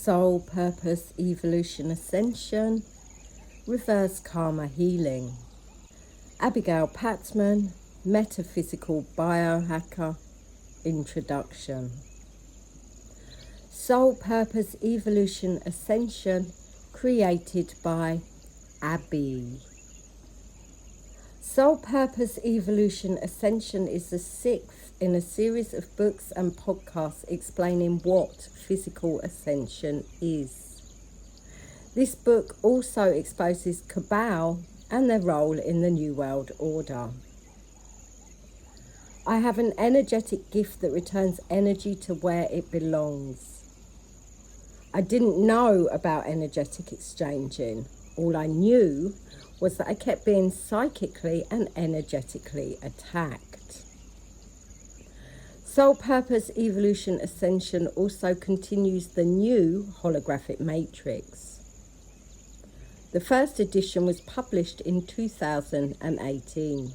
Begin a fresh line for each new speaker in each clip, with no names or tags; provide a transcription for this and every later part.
Soul Purpose Evolution Ascension, Reverse Karma Healing. Abigail Pattman, Metaphysical Biohacker. Introduction. Soul Purpose Evolution Ascension, created by Abby. Soul Purpose Evolution Ascension is the 6th in a series of books and podcasts explaining what physical ascension is. This book also exposes Cabal and their role in the New World Order. I have an energetic gift that returns energy to where it belongs. I didn't know about energetic exchanging. All I knew was that I kept being psychically and energetically attacked. Soul Purpose Evolution Ascension also continues the new holographic matrix. The first edition was published in 2018.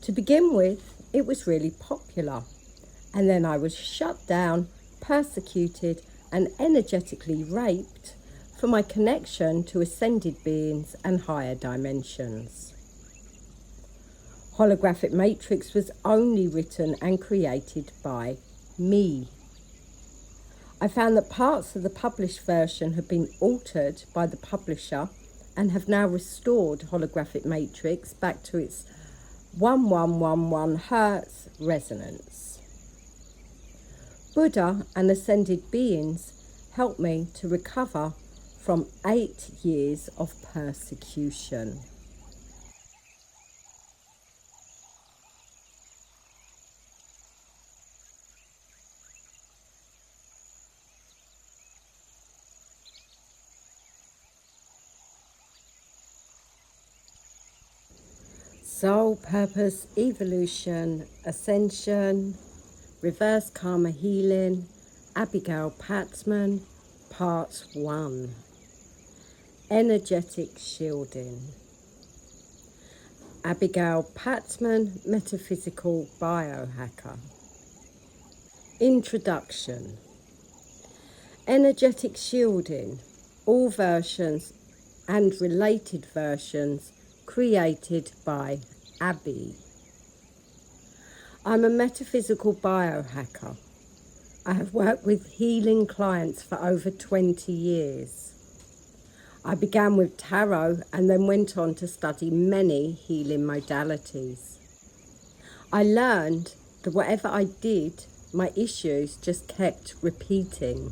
To begin with, it was really popular, and then I was shut down, persecuted, and energetically raped for my connection to ascended beings and higher dimensions. Holographic Matrix was only written and created by me. I found that parts of the published version had been altered by the publisher and have now restored Holographic Matrix back to its 1111 Hertz resonance. Buddha and ascended beings helped me to recover from 8 years of persecution. Soul Purpose Evolution Ascension, Reverse Karma Healing, Abigail Pattman, Part 1. Energetic Shielding. Abigail Pattman, Metaphysical Biohacker. Introduction. Energetic shielding, all versions and related versions created by Abby. I'm a metaphysical biohacker. I have worked with healing clients for over 20 years. I began with tarot and then went on to study many healing modalities. I learned that whatever I did, my issues just kept repeating.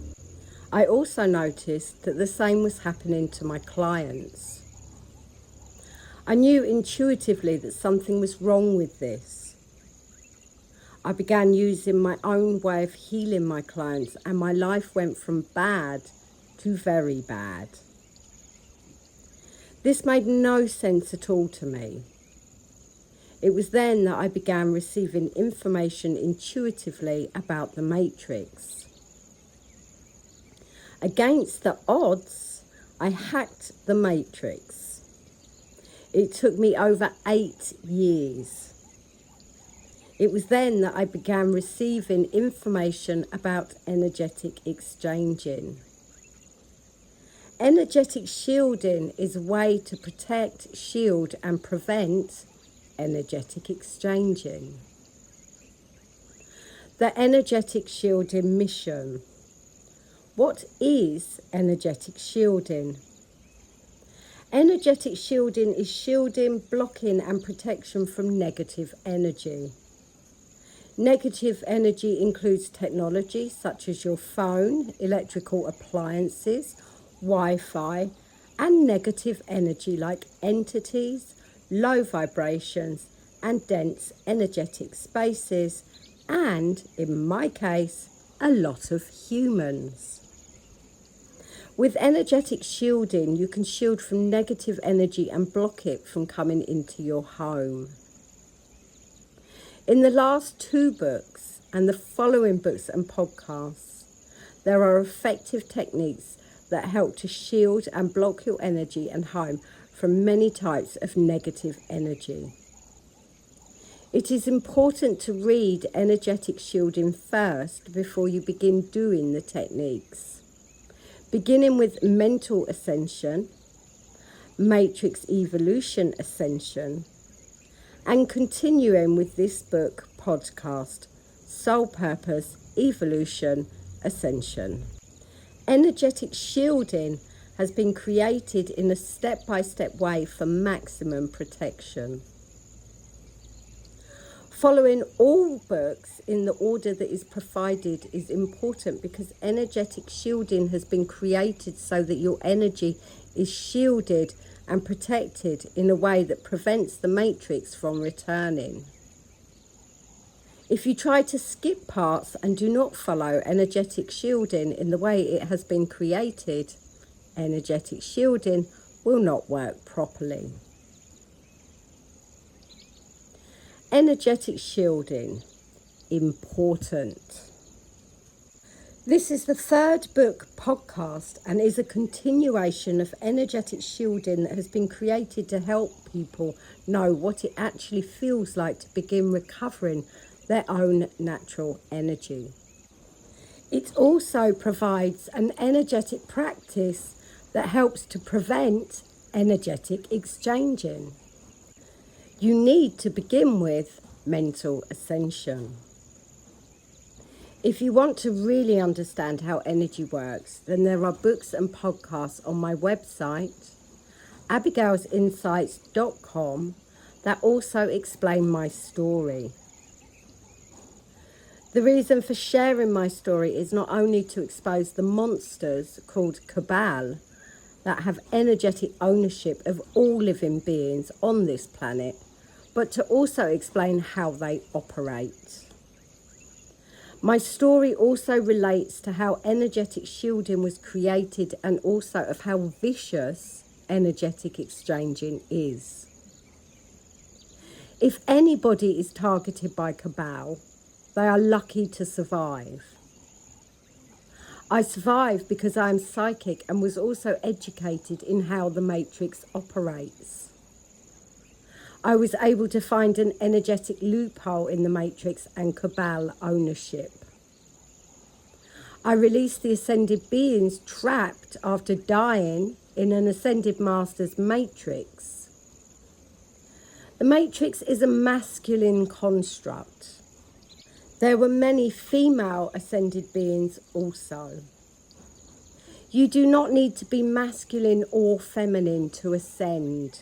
I also noticed that the same was happening to my clients. I knew intuitively that something was wrong with this. I began using my own way of healing my clients, and my life went from bad to very bad. This made no sense at all to me. It was then that I began receiving information intuitively about the matrix. Against the odds, I hacked the matrix. It took me over 8 years. It was then that I began receiving information about energetic exchanging. Energetic shielding is a way to protect, shield, and prevent energetic exchanging. The energetic shielding mission. What is energetic shielding? Energetic shielding is shielding, blocking, and protection from negative energy. Negative energy includes technology such as your phone, electrical appliances, Wi-Fi, and negative energy like entities, low vibrations, and dense energetic spaces, and, in my case, a lot of humans. With energetic shielding, you can shield from negative energy and block it from coming into your home. In the last 2 books and the following books and podcasts, there are effective techniques that help to shield and block your energy and home from many types of negative energy. It is important to read energetic shielding first before you begin doing the techniques. beginning with Mental Ascension, Matrix Evolution Ascension, and continuing with this book podcast, Soul Purpose Evolution Ascension. Energetic shielding has been created in a step-by-step way for maximum protection. Following all books in the order that is provided is important because energetic shielding has been created so that your energy is shielded and protected in a way that prevents the matrix from returning. If you try to skip parts and do not follow energetic shielding in the way it has been created, energetic shielding will not work properly. Energetic shielding, important. This is the third book podcast and is a continuation of energetic shielding that has been created to help people know what it actually feels like to begin recovering their own natural energy. It also provides an energetic practice that helps to prevent energetic exchanging. You need to begin with Mental Ascension. If you want to really understand how energy works, then there are books and podcasts on my website, abigailsinsights.com, that also explain my story. The reason for sharing my story is not only to expose the monsters called Cabal that have energetic ownership of all living beings on this planet, but to also explain how they operate. My story also relates to how energetic shielding was created and also of how vicious energetic exchanging is. If anybody is targeted by Cabal, they are lucky to survive. I survived because I am psychic and was also educated in how the matrix operates. I was able to find an energetic loophole in the matrix and Cabal ownership. I released the ascended beings trapped after dying in an ascended master's matrix. The matrix is a masculine construct. There were many female ascended beings also. You do not need to be masculine or feminine to ascend.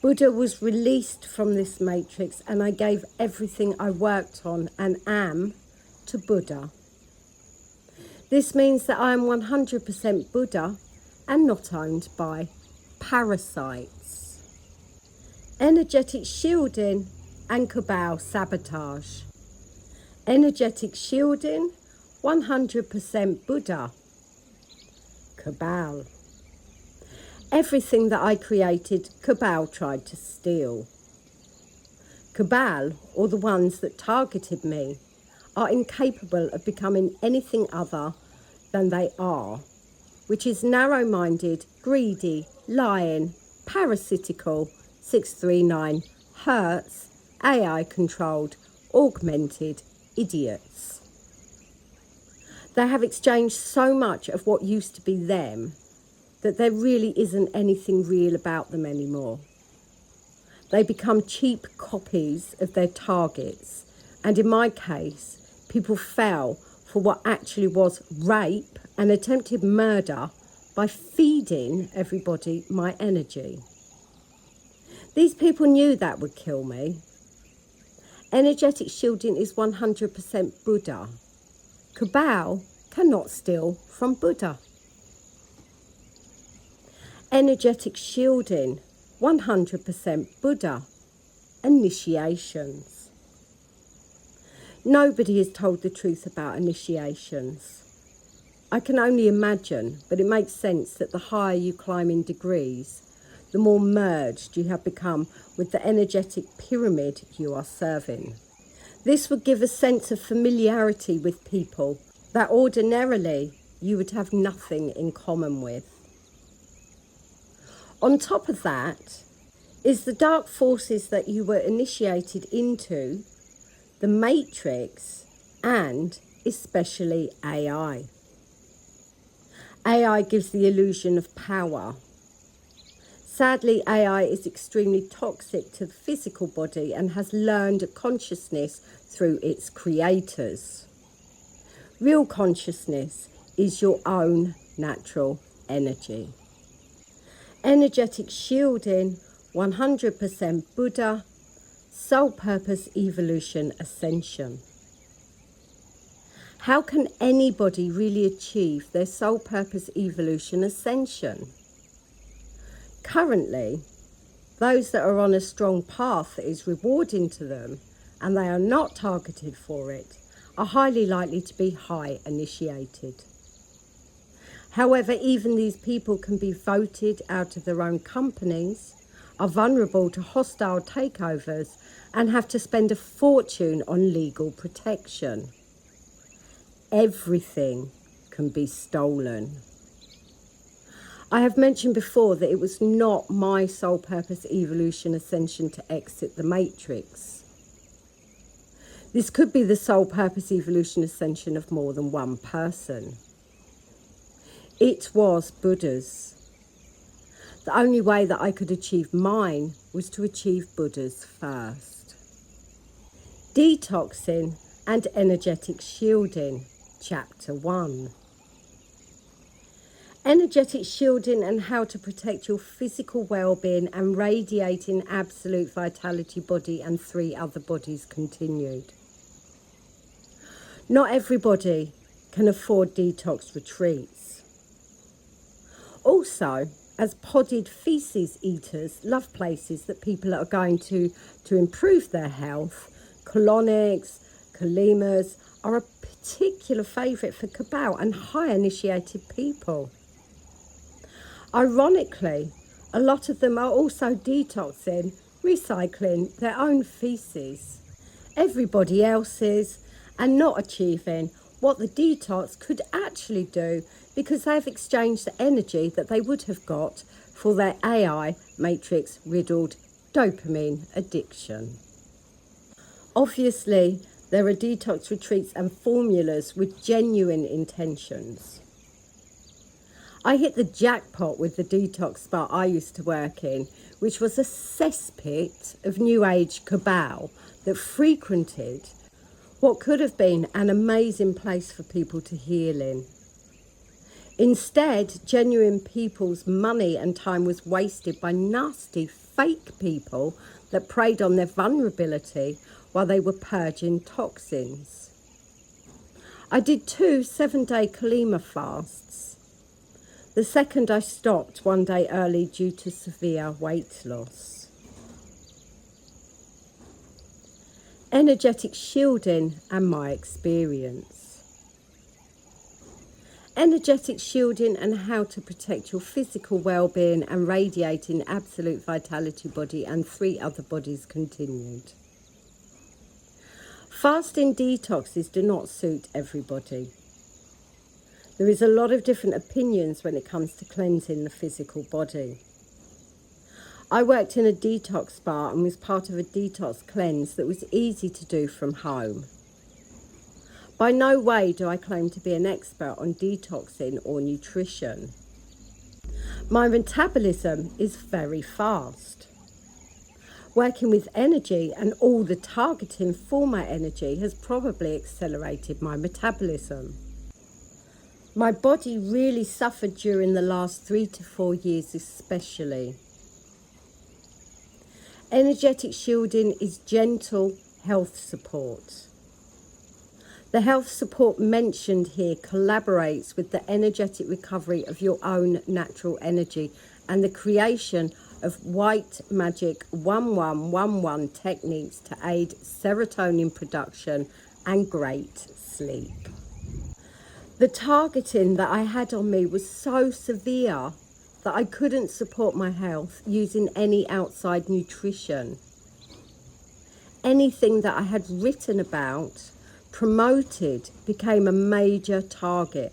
Buddha was released from this matrix and I gave everything I worked on and am to Buddha. This means that I am 100% Buddha and not owned by parasites. Energetic shielding and Cabal sabotage. Energetic shielding, 100% Buddha. Cabal. Everything that I created, Cabal tried to steal. Cabal, or the ones that targeted me, are incapable of becoming anything other than they are, which is narrow-minded, greedy, lying, parasitical, 639, Hertz, AI-controlled, augmented idiots. They have exchanged so much of what used to be them that there really isn't anything real about them anymore. They become cheap copies of their targets, and in my case, people fell for what actually was rape and attempted murder by feeding everybody my energy. These people knew that would kill me. Energetic shielding is 100% Buddha. Cabal cannot steal from Buddha. Energetic shielding, 100% Buddha. Initiations. Nobody is told the truth about initiations. I can only imagine, but it makes sense that the higher you climb in degrees, the more merged you have become with the energetic pyramid you are serving. This would give a sense of familiarity with people that ordinarily you would have nothing in common with. On top of that is the dark forces that you were initiated into, the matrix, and especially AI. AI gives the illusion of power. Sadly, AI is extremely toxic to the physical body and has learned consciousness through its creators. Real consciousness is your own natural energy. Energetic shielding, 100% Buddha, Soul Purpose Evolution Ascension. How can anybody really achieve their Soul Purpose Evolution Ascension? Currently, those that are on a strong path that is rewarding to them and they are not targeted for it are highly likely to be high initiated. However, even these people can be voted out of their own companies, are vulnerable to hostile takeovers and have to spend a fortune on legal protection. Everything can be stolen. I have mentioned before that it was not my Soul Purpose Evolution Ascension to exit the Matrix. This could be the Soul Purpose Evolution Ascension of more than one person. It was Buddha's. The only way that I could achieve mine was to achieve Buddha's first. Detoxing and energetic shielding, Chapter 1. Energetic shielding and how to protect your physical well-being and radiating absolute vitality body and 3 other bodies continued. Not everybody can afford detox retreats. Also, as podded feces eaters love places that people are going to improve their health, colonics, kalimas are a particular favourite for Cabal and high initiated people. Ironically, a lot of them are also detoxing, recycling their own feces, everybody else's, and not achieving what the detox could actually do because they have exchanged the energy that they would have got for their AI matrix riddled dopamine addiction. Obviously, there are detox retreats and formulas with genuine intentions. I hit the jackpot with the detox spa I used to work in, which was a cesspit of New Age Cabal that frequented what could have been an amazing place for people to heal in. Instead, genuine people's money and time was wasted by nasty, fake people that preyed on their vulnerability while they were purging toxins. I did 2 7-day Kalima fasts. The second I stopped one day early due to severe weight loss. Energetic shielding and my experience. Energetic shielding and how to protect your physical well-being and radiating absolute vitality body and 3 other bodies continued. Fasting detoxes do not suit everybody. There is a lot of different opinions when it comes to cleansing the physical body. I worked in a detox spa and was part of a detox cleanse that was easy to do from home. By no way do I claim to be an expert on detoxing or nutrition. My metabolism is very fast. Working with energy and all the targeting for my energy has probably accelerated my metabolism. My body really suffered during the last 3 to 4 years especially. Energetic shielding is gentle health support. The health support mentioned here collaborates with the energetic recovery of your own natural energy and the creation of white magic 1111 techniques to aid serotonin production and great sleep. The targeting that I had on me was so severe that I couldn't support my health using any outside nutrition. Anything that I had written about, promoted, became a major target.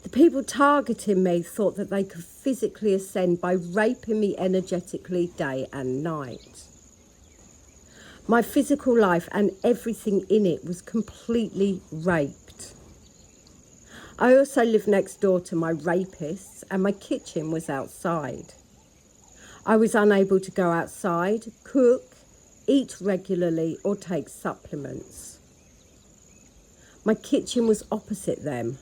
The people targeting me thought that they could physically ascend by raping me energetically day and night. My physical life and everything in it was completely raped. I also lived next door to my rapists and my kitchen was outside. I was unable to go outside, cook, eat regularly or take supplements. My kitchen was opposite them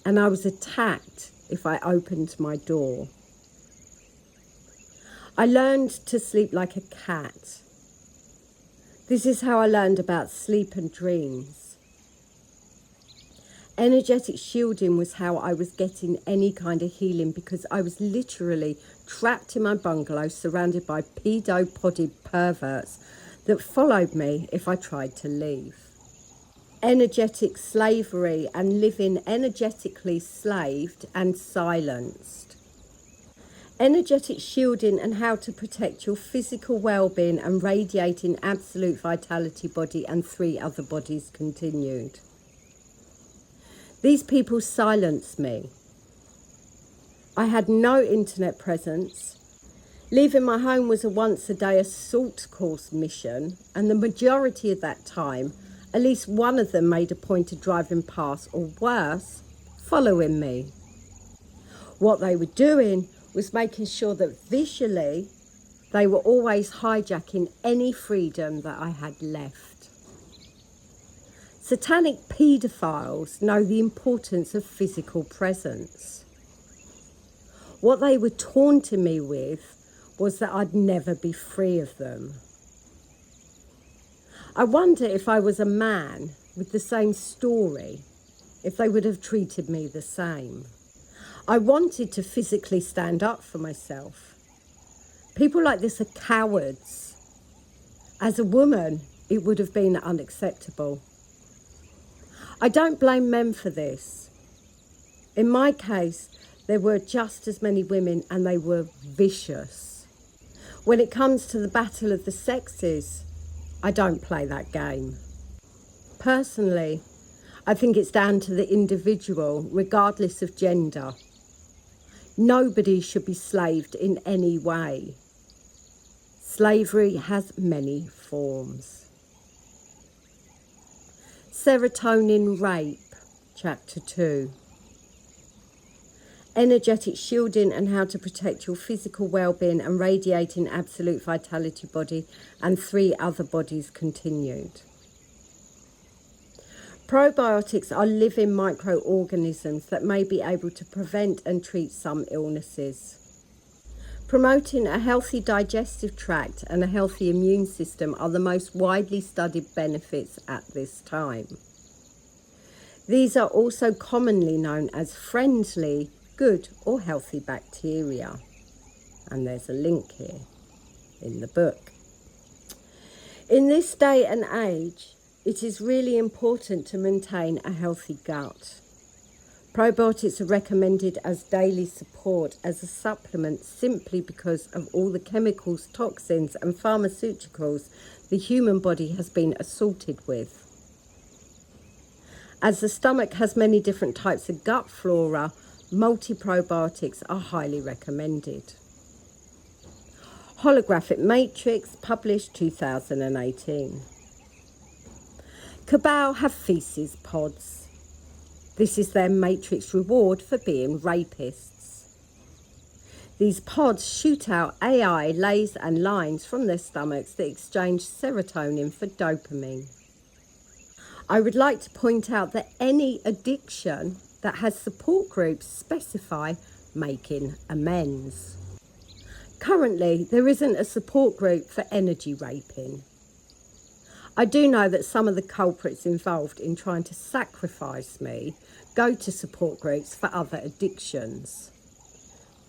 and I was attacked if I opened my door. I learned to sleep like a cat. This is how I learned about sleep and dreams. Energetic shielding was how I was getting any kind of healing because I was literally trapped in my bungalow surrounded by pedo-podded perverts that followed me if I tried to leave. Energetic slavery and living energetically slaved and silenced. Energetic shielding and how to protect your physical well-being and radiating absolute vitality body and 3 other bodies continued. These people silenced me. I had no internet presence. Leaving my home was a once-a-day assault course mission, and the majority of that time, at least one of them made a point of driving past, or worse, following me. What they were doing was making sure that visually they were always hijacking any freedom that I had left. Satanic paedophiles know the importance of physical presence. What they were taunting me with was that I'd never be free of them. I wonder if I was a man with the same story, if they would have treated me the same. I wanted to physically stand up for myself. People like this are cowards. As a woman, it would have been unacceptable. I don't blame men for this. In my case, there were just as many women and they were vicious. When it comes to the battle of the sexes, I don't play that game. Personally, I think it's down to the individual, regardless of gender. Nobody should be slaved in any way. Slavery has many forms. Serotonin rape, Chapter 2. Energetic shielding and how to protect your physical well-being and radiating absolute vitality body and 3 other bodies continued. Probiotics are living microorganisms that may be able to prevent and treat some illnesses. Promoting a healthy digestive tract and a healthy immune system are the most widely studied benefits at this time. These are also commonly known as friendly, good or healthy bacteria. And there's a link here in the book. In this day and age, it is really important to maintain a healthy gut. Probiotics are recommended as daily support as a supplement simply because of all the chemicals, toxins and pharmaceuticals the human body has been assaulted with. As the stomach has many different types of gut flora, multi-probiotics are highly recommended. Holographic Matrix, published 2018. Cabal have feces pods. This is their matrix reward for being rapists. These pods shoot out AI layers and lines from their stomachs that exchange serotonin for dopamine. I would like to point out that any addiction that has support groups specify making amends. Currently, there isn't a support group for energy raping. I do know that some of the culprits involved in trying to sacrifice me go to support groups for other addictions.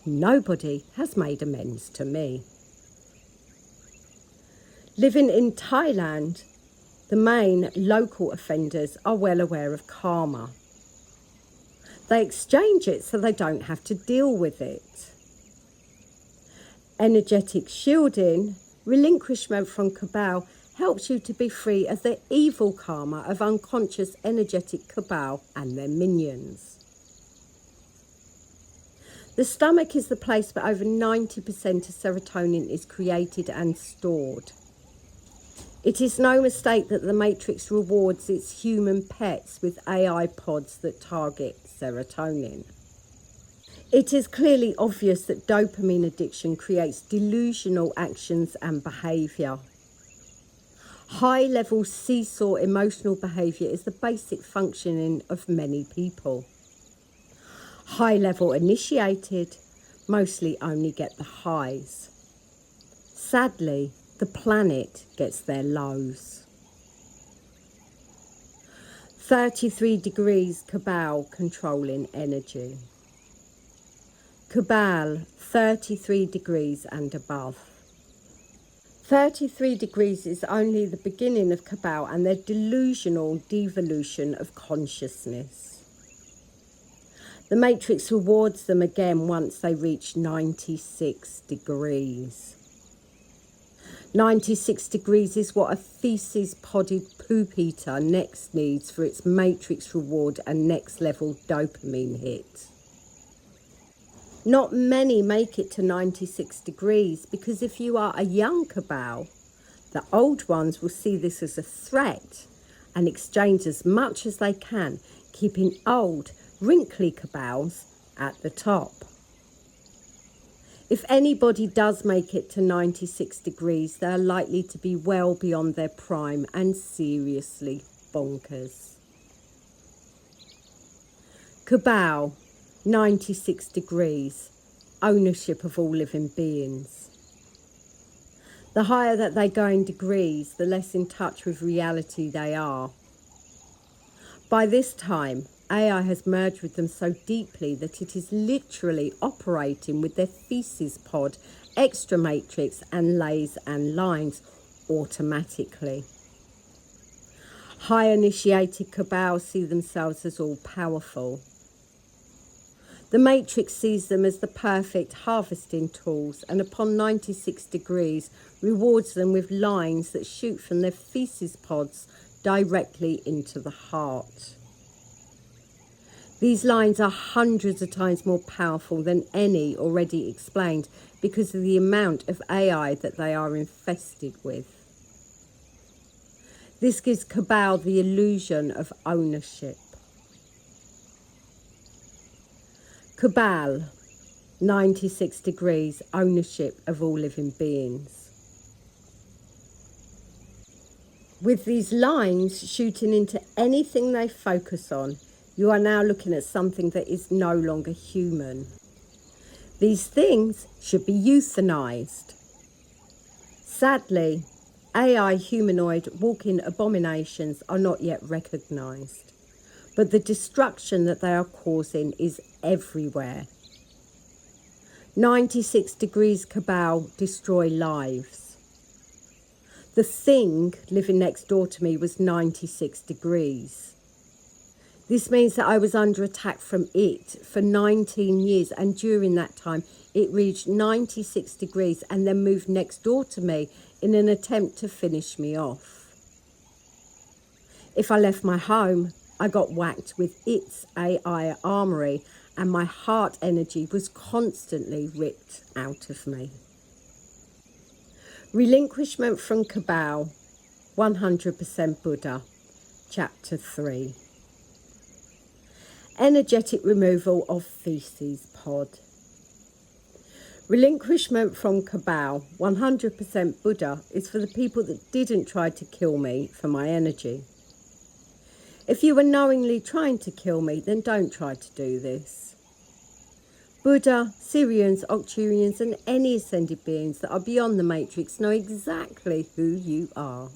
Nobody has made amends to me. Living in Thailand, the main local offenders are well aware of karma. They exchange it so they don't have to deal with it. Energetic shielding, relinquishment from Cabal, helps you to be free of the evil karma of unconscious energetic Cabal and their minions. The stomach is the place where over 90% of serotonin is created and stored. It is no mistake that the Matrix rewards its human pets with AI pods that target serotonin. It is clearly obvious that dopamine addiction creates delusional actions and behaviour. High-level seesaw emotional behaviour is the basic functioning of many people. High-level initiated mostly only get the highs. Sadly, the planet gets their lows. 33 degrees Cabal controlling energy. Cabal 33 degrees and above. 33 degrees is only the beginning of Cabal and their delusional devolution of consciousness. The Matrix rewards them again once they reach 96 degrees. 96 degrees is what a feces-podded poop eater next needs for its Matrix reward and next level dopamine hit. Not many make it to 96 degrees because if you are a young Cabal, the old ones will see this as a threat and exchange as much as they can, keeping old, wrinkly Cabals at the top. If anybody does make it to 96 degrees, they are likely to be well beyond their prime and seriously bonkers. Cabal 96 degrees, ownership of all living beings. The higher that they go in degrees, the less in touch with reality they are. By this time, AI has merged with them so deeply that it is literally operating with their feces pod, extra matrix and lays and lines automatically. High initiated Cabal see themselves as all powerful. The Matrix sees them as the perfect harvesting tools and upon 96 degrees rewards them with lines that shoot from their feces pods directly into the heart. These lines are hundreds of times more powerful than any already explained because of the amount of AI that they are infested with. This gives Cabal the illusion of ownership. Cabal 96 degrees, ownership of all living beings. With these lines shooting into anything they focus on, you are now looking at something that is no longer human. These things should be euthanized. Sadly, AI humanoid walking abominations are not yet recognized, but the destruction that they are causing is everywhere. 96 degrees Cabal destroy lives. The thing living next door to me was 96 degrees. This means that I was under attack from it for 19 years, and during that time it reached 96 degrees and then moved next door to me in an attempt to finish me off. If I left my home, I got whacked with its AI armory and my heart energy was constantly ripped out of me. Relinquishment from Cabal, 100% Buddha, Chapter 3. Energetic removal of feces pod. Relinquishment from Cabal, 100% Buddha, is for the people that didn't try to kill me for my energy. If you were knowingly trying to kill me, then don't try to do this. Buddha, Syrians, Octurians and any ascended beings that are beyond the Matrix know exactly who you are.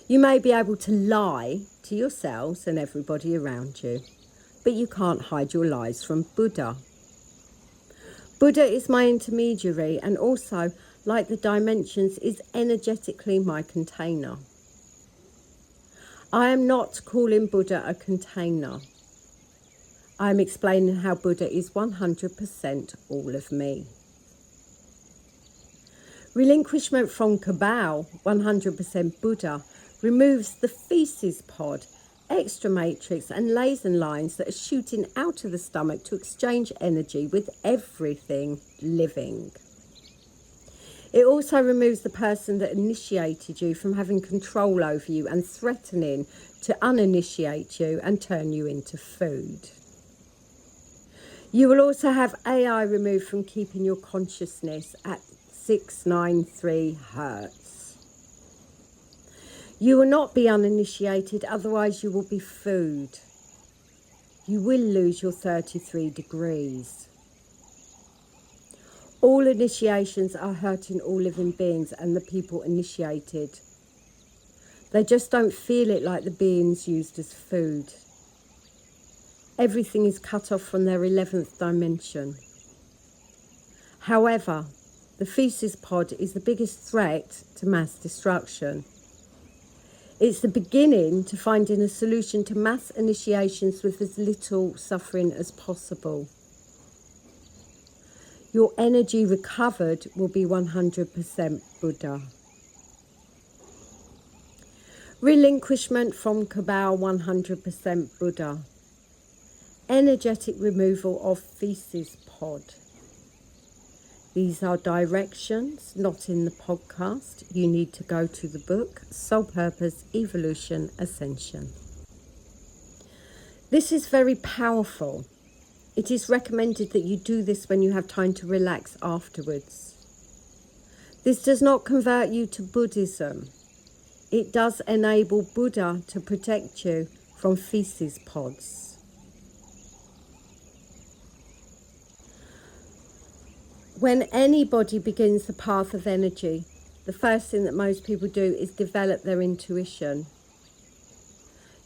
You may be able to lie to yourselves and everybody around you, but you can't hide your lies from Buddha. Buddha is my intermediary and also, like the dimensions, is energetically my container. I am not calling Buddha a container. I am explaining how Buddha is 100% all of me. Relinquishment from Cabal, 100% Buddha, removes the feces pod, extra matrix and laser lines that are shooting out of the stomach to exchange energy with everything living. It also removes the person that initiated you from having control over you and threatening to uninitiate you and turn you into food. You will also have AI removed from keeping your consciousness at 693 Hertz. You will not be uninitiated, otherwise you will be food. You will lose your 33 degrees. All initiations are hurting all living beings and the people initiated. They just don't feel it like the beings used as food. Everything is cut off from their 11th dimension. However, the feces pod is the biggest threat to mass destruction. It's the beginning to finding a solution to mass initiations with as little suffering as possible. Your energy recovered will be 100% Buddha. Relinquishment from Cabal, 100% Buddha. Energetic removal of feces pod. These are directions, not in the podcast. You need to go to the book, Soul Purpose Evolution Ascension. This is very powerful. It is recommended that you do this when you have time to relax afterwards. This does not convert you to Buddhism. It does enable Buddha to protect you from feces pods. When anybody begins the path of energy, the first thing that most people do is develop their intuition.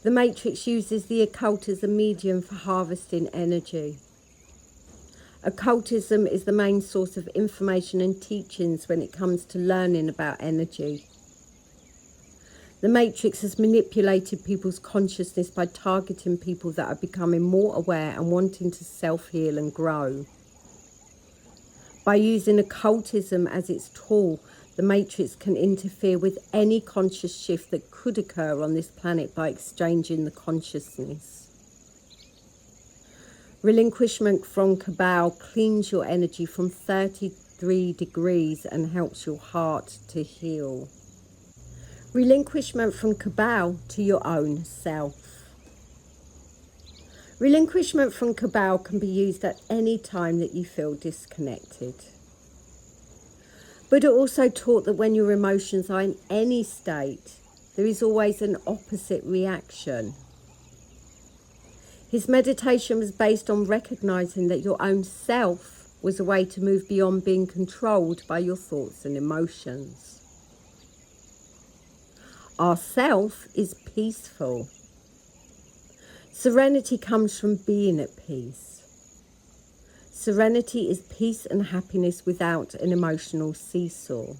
The Matrix uses the occult as a medium for harvesting energy. Occultism is the main source of information and teachings when it comes to learning about energy. The Matrix has manipulated people's consciousness by targeting people that are becoming more aware and wanting to self-heal and grow. By using occultism as its tool, the Matrix can interfere with any conscious shift that could occur on this planet by exchanging the consciousness. Relinquishment from Cabal cleans your energy from 33 degrees and helps your heart to heal. Relinquishment from Cabal to your own self. Relinquishment from Cabal can be used at any time that you feel disconnected. Buddha also taught that when your emotions are in any state, there is always an opposite reaction. His meditation was based on recognizing that your own self was a way to move beyond being controlled by your thoughts and emotions. Our self is peaceful. Serenity comes from being at peace. Serenity is peace and happiness without an emotional seesaw.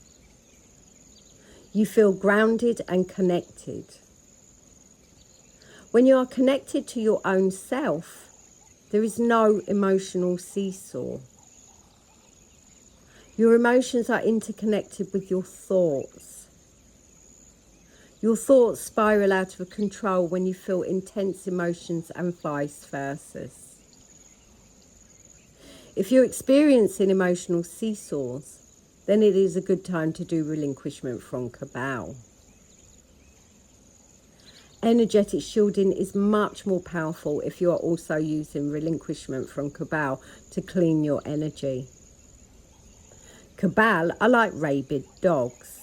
You feel grounded and connected. When you are connected to your own self, there is no emotional seesaw. Your emotions are interconnected with your thoughts. Your thoughts spiral out of control when you feel intense emotions and vice versa. If you're experiencing emotional seesaws, then it is a good time to do relinquishment from Cabal. Energetic shielding is much more powerful if you are also using relinquishment from Cabal to clean your energy. Cabal are like rabid dogs.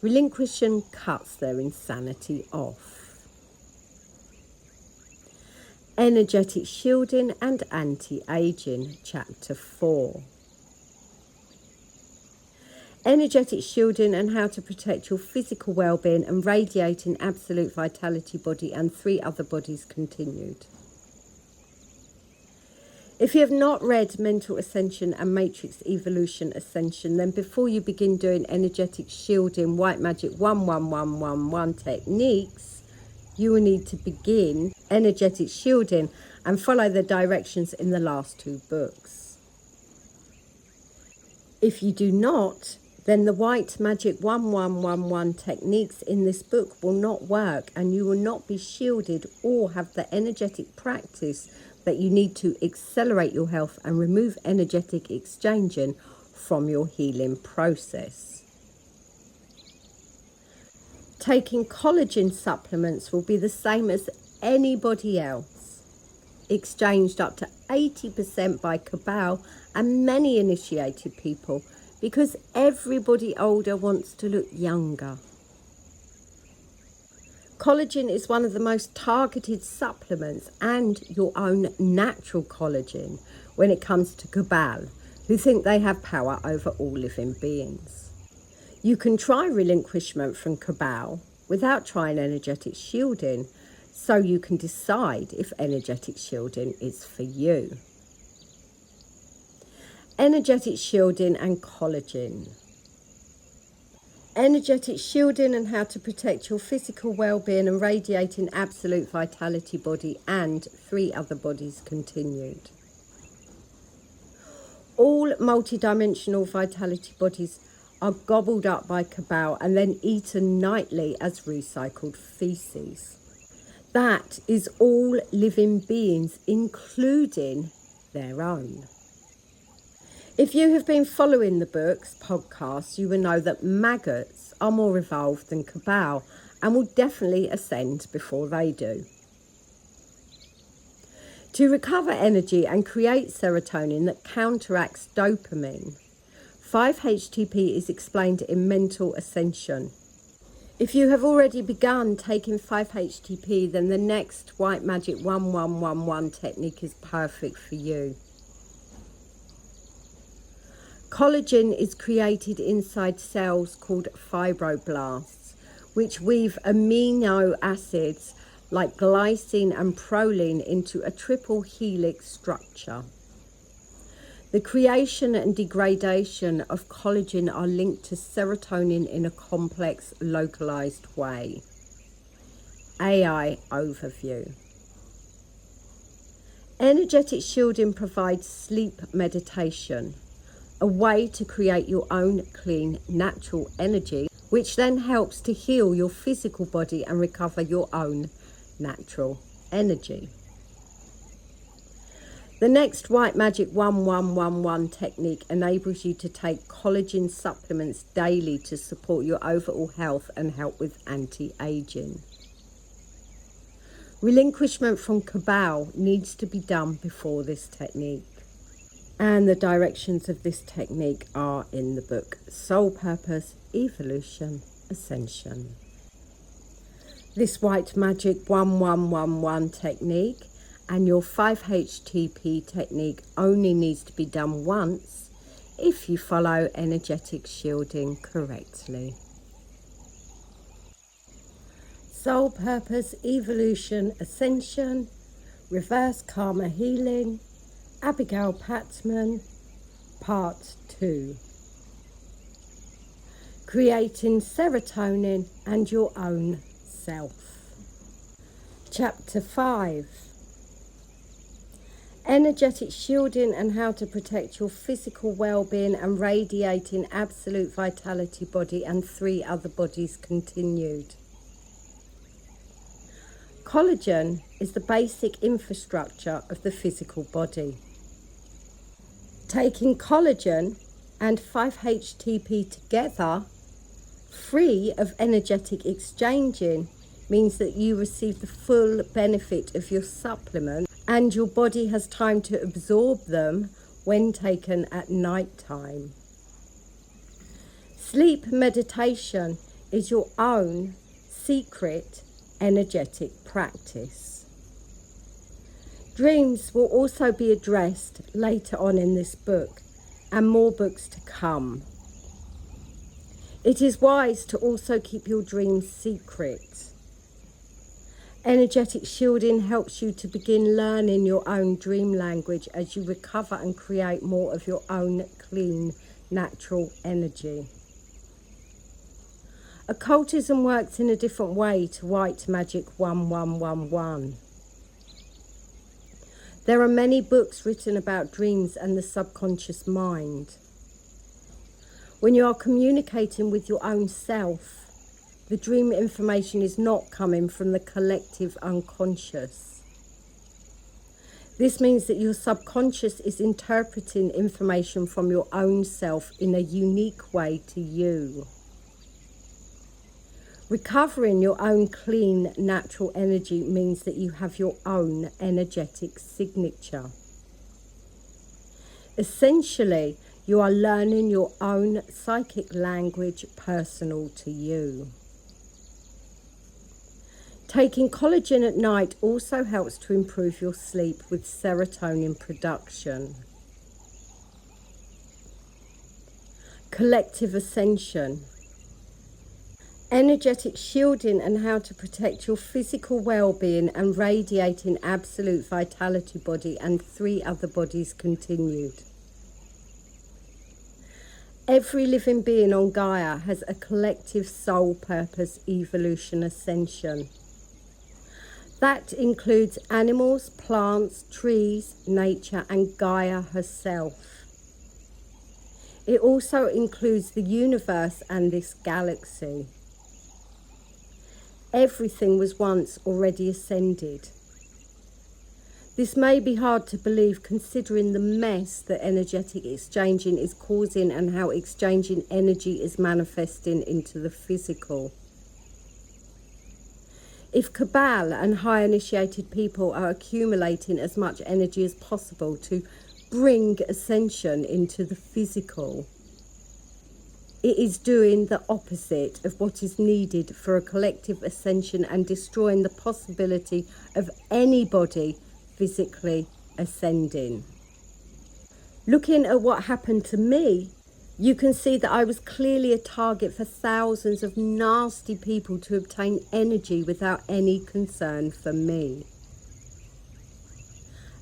Relinquishing cuts their insanity off. Energetic shielding and anti-aging, Chapter 4. Energetic shielding and how to protect your physical well-being and radiating absolute vitality body and 3 other bodies continued. If you have not read Mental Ascension and Matrix Evolution Ascension, then before you begin doing energetic shielding, white magic 11111 techniques, you will need to begin energetic shielding and follow the directions in the last 2 books. If you do not, then the white magic 1111 techniques in this book will not work and you will not be shielded or have the energetic practice that you need to accelerate your health and remove energetic exchanging from your healing process. Taking collagen supplements will be the same as anybody else, exchanged up to 80% by Cabal and many initiated people, because everybody older wants to look younger. Collagen is one of the most targeted supplements, and your own natural collagen, when it comes to Cabal, who think they have power over all living beings. You can try relinquishment from Cabal without trying energetic shielding, so you can decide if energetic shielding is for you. Energetic shielding and collagen. Energetic shielding and how to protect your physical well-being and radiating absolute vitality body and 3 other bodies continued. All multidimensional vitality bodies are gobbled up by Cabal and then eaten nightly as recycled feces. That is all living beings, including their own. If you have been following the books, podcasts, you will know that maggots are more evolved than Cabal and will definitely ascend before they do. To recover energy and create serotonin that counteracts dopamine, 5-HTP is explained in Mental Ascension. If you have already begun taking 5-HTP, then the next White Magic 1111 technique is perfect for you. Collagen is created inside cells called fibroblasts, which weave amino acids like glycine and proline into a triple helix structure. The creation and degradation of collagen are linked to serotonin in a complex, localized way. AI overview. Energetic shielding provides sleep meditation, a way to create your own clean, natural energy, which then helps to heal your physical body and recover your own natural energy. The next White Magic 1111 technique enables you to take collagen supplements daily to support your overall health and help with anti-aging. Relinquishment from Cabal needs to be done before this technique. And the directions of this technique are in the book Soul Purpose Evolution Ascension. This White Magic 1111 technique and your 5-HTP technique only needs to be done once if you follow energetic shielding correctly. Soul Purpose Evolution Ascension, Reverse Karma Healing, Abigail Pattman, Part 2. Creating serotonin and your own self. Chapter 5. Energetic shielding and how to protect your physical well-being and radiating absolute vitality body and 3 other bodies continued. Collagen is the basic infrastructure of the physical body. Taking collagen and 5-HTP together, free of energetic exchanging, means that you receive the full benefit of your supplement and your body has time to absorb them when taken at night time. Sleep meditation is your own secret energetic practice. Dreams will also be addressed later on in this book, and more books to come. It is wise to also keep your dreams secret. Energetic shielding helps you to begin learning your own dream language as you recover and create more of your own clean, natural energy. Occultism works in a different way to White Magic 1111. There are many books written about dreams and the subconscious mind. When you are communicating with your own self, the dream information is not coming from the collective unconscious. This means that your subconscious is interpreting information from your own self in a unique way to you. Recovering your own clean, natural energy means that you have your own energetic signature. Essentially, you are learning your own psychic language personal to you. Taking collagen at night also helps to improve your sleep with serotonin production. Collective ascension. Energetic shielding and how to protect your physical well-being and radiating absolute vitality body and 3 other bodies continued. Every living being on Gaia has a collective soul purpose evolution ascension. That includes animals, plants, trees, nature, and Gaia herself. It also includes the universe and this galaxy. Everything was once already ascended. This may be hard to believe considering the mess that energetic exchanging is causing and how exchanging energy is manifesting into the physical. If Cabal and high initiated people are accumulating as much energy as possible to bring ascension into the physical, it is doing the opposite of what is needed for a collective ascension and destroying the possibility of anybody physically ascending. Looking at what happened to me, you can see that I was clearly a target for thousands of nasty people to obtain energy without any concern for me.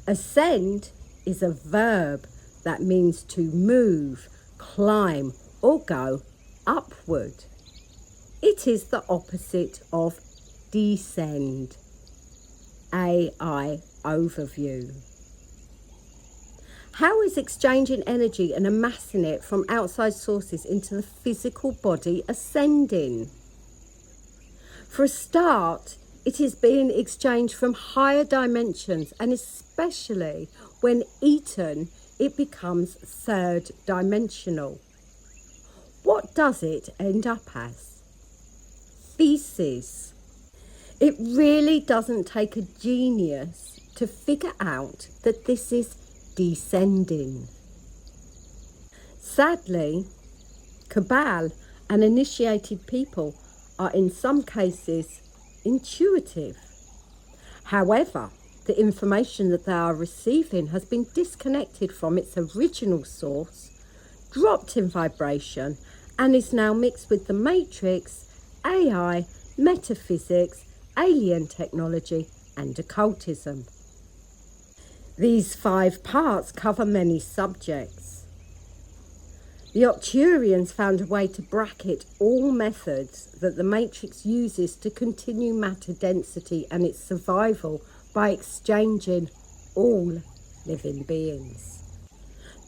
Ascend is a verb that means to move, climb, or go upward. It is the opposite of descend. AI overview. How is exchanging energy and amassing it from outside sources into the physical body ascending? For a start, it is being exchanged from higher dimensions, and especially when eaten, it becomes third dimensional. What does it end up as? Feces. It really doesn't take a genius to figure out that this is descending. Sadly, Cabal and initiated people are in some cases intuitive. However, the information that they are receiving has been disconnected from its original source, dropped in vibration, and is now mixed with the matrix, AI, metaphysics, alien technology, and occultism. These 5 parts cover many subjects. The Octurians found a way to bracket all methods that the matrix uses to continue matter density and its survival by exchanging all living beings.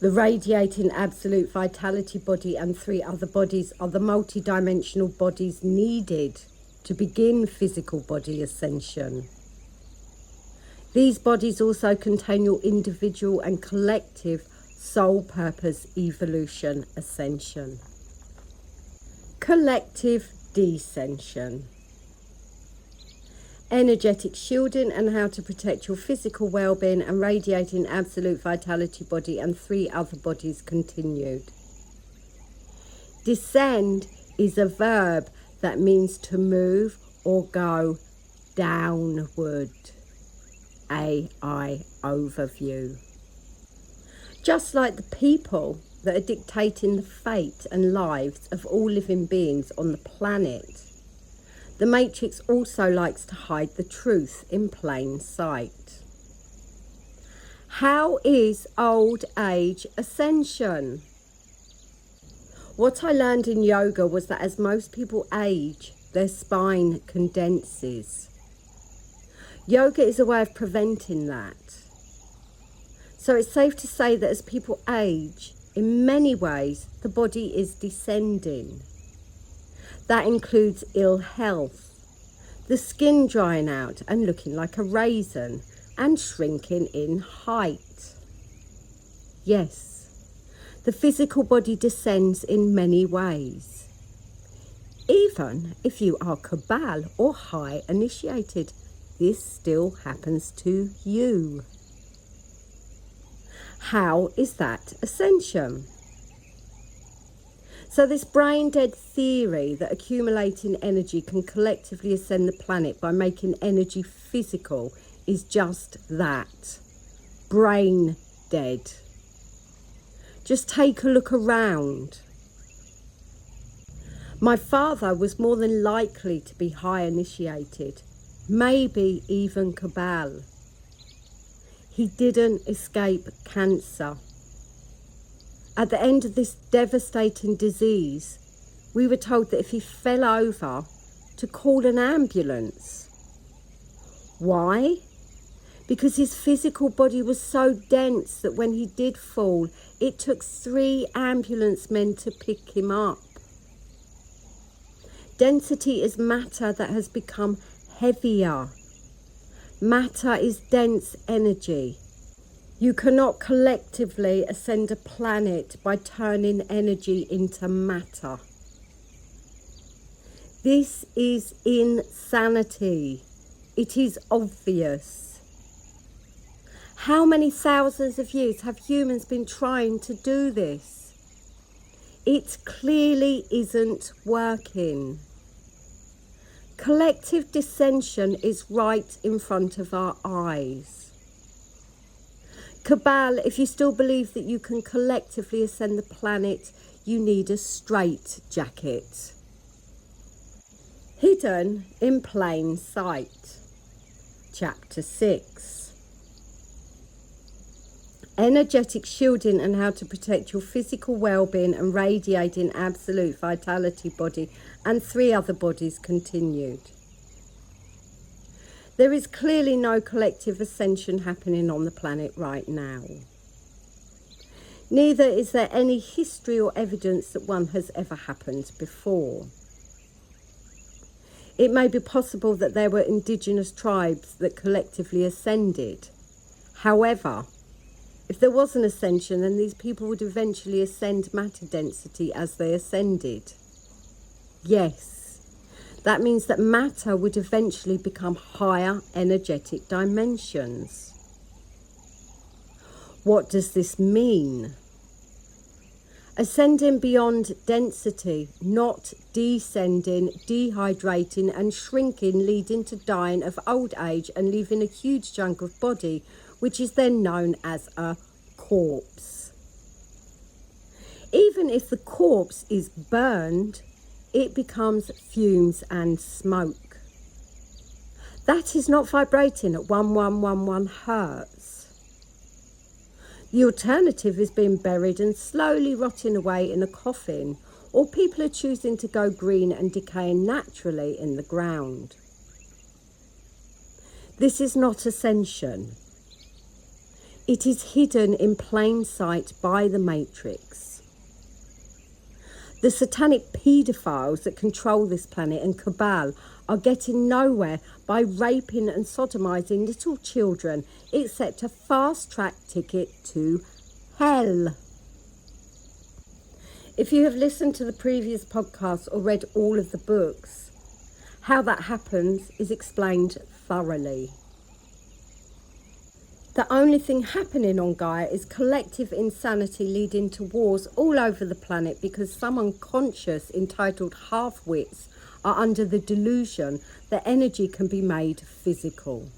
The radiating absolute vitality body and 3 other bodies are the multidimensional bodies needed to begin physical body ascension. These bodies also contain your individual and collective soul purpose evolution ascension. Collective descension. Energetic shielding and how to protect your physical well-being and radiating absolute vitality body and 3 other bodies continued. Descend is a verb that means to move or go downward. AI overview. Just like the people that are dictating the fate and lives of all living beings on the planet, the Matrix also likes to hide the truth in plain sight. How is old age ascension? What I learned in yoga was that as most people age, their spine condenses. Yoga is a way of preventing that. So it's safe to say that as people age, in many ways, the body is descending. That includes ill health, the skin drying out and looking like a raisin, and shrinking in height. Yes, the physical body descends in many ways. Even if you are Cabal or high initiated, this still happens to you. How is that ascension? So this brain-dead theory that accumulating energy can collectively ascend the planet by making energy physical is just that, brain dead. Just take a look around. My father was more than likely to be high initiated, maybe even Cabal. He didn't escape cancer. At the end of this devastating disease, we were told that if he fell over, to call an ambulance. Why? Because his physical body was so dense that when he did fall, it took 3 ambulance men to pick him up. Density is matter that has become heavier. Matter is dense energy. You cannot collectively ascend a planet by turning energy into matter. This is insanity. It is obvious. How many thousands of years have humans been trying to do this? It clearly isn't working. Collective dissension is right in front of our eyes. Cabal, if you still believe that you can collectively ascend the planet, you need a straight jacket. Hidden in plain sight. Chapter 6. Energetic shielding and how to protect your physical well-being and radiating absolute vitality body and 3 other bodies continued. There is clearly no collective ascension happening on the planet right now. Neither is there any history or evidence that one has ever happened before. It may be possible that there were indigenous tribes that collectively ascended. However, if there was an ascension, then these people would eventually ascend matter density as they ascended. Yes, that means that matter would eventually become higher energetic dimensions. What does this mean? Ascending beyond density, not descending, dehydrating and shrinking, leading to dying of old age and leaving a huge chunk of body, which is then known as a corpse. Even if the corpse is burned, it becomes fumes and smoke. That is not vibrating at 1111 hertz. The alternative is being buried and slowly rotting away in a coffin, or people are choosing to go green and decaying naturally in the ground. This is not ascension. It is hidden in plain sight by the Matrix. The satanic paedophiles that control this planet and Cabal are getting nowhere by raping and sodomizing little children, except a fast-track ticket to hell. If you have listened to the previous podcast or read all of the books, how that happens is explained thoroughly. The only thing happening on Gaia is collective insanity leading to wars all over the planet because some unconscious, entitled half-wits are under the delusion that energy can be made physical.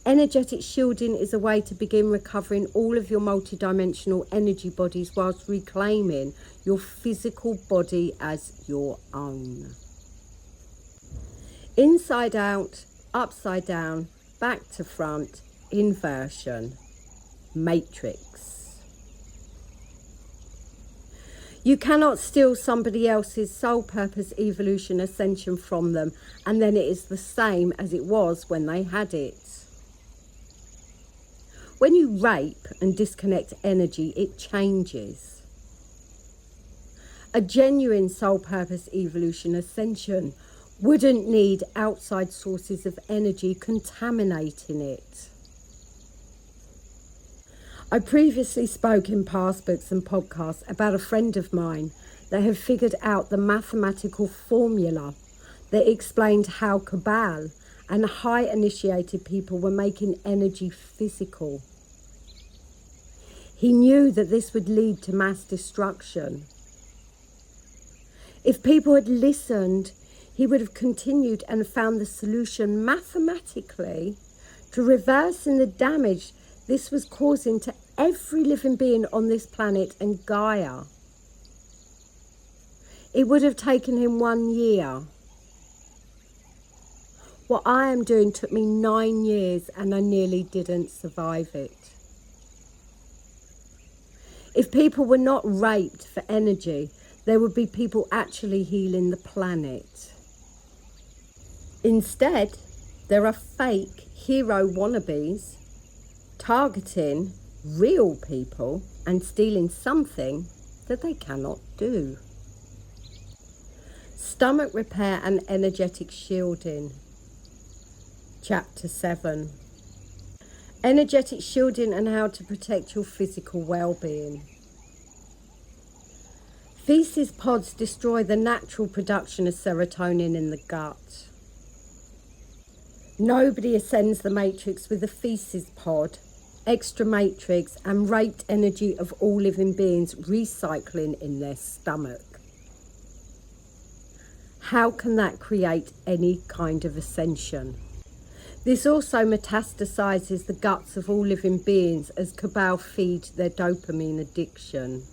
Energetic shielding is a way to begin recovering all of your multidimensional energy bodies whilst reclaiming your physical body as your own. Inside out, upside down, back to front, inversion, Matrix. You cannot steal somebody else's soul purpose evolution ascension from them, and then it is the same as it was when they had it. When you rape and disconnect energy, it changes. A genuine soul purpose evolution ascension wouldn't need outside sources of energy contaminating it. I previously spoke in past books and podcasts about a friend of mine that had figured out the mathematical formula that explained how Cabal and high initiated people were making energy physical. He knew that this would lead to mass destruction. If people had listened, he would have continued and found the solution mathematically to reversing the damage this was causing to every living being on this planet and Gaia. It would have taken him 1 year. What I am doing took me 9 years and I nearly didn't survive it. If people were not raped for energy, there would be people actually healing the planet. Instead, there are fake hero wannabes targeting real people and stealing something that they cannot do. Stomach repair and energetic shielding. Chapter 7. Energetic shielding and how to protect your physical well-being. Feces pods destroy the natural production of serotonin in the gut. Nobody ascends the matrix with a feces pod, extra matrix and raped energy of all living beings recycling in their stomach. How can that create any kind of ascension? This also metastasizes the guts of all living beings as Cabal feed their dopamine addiction.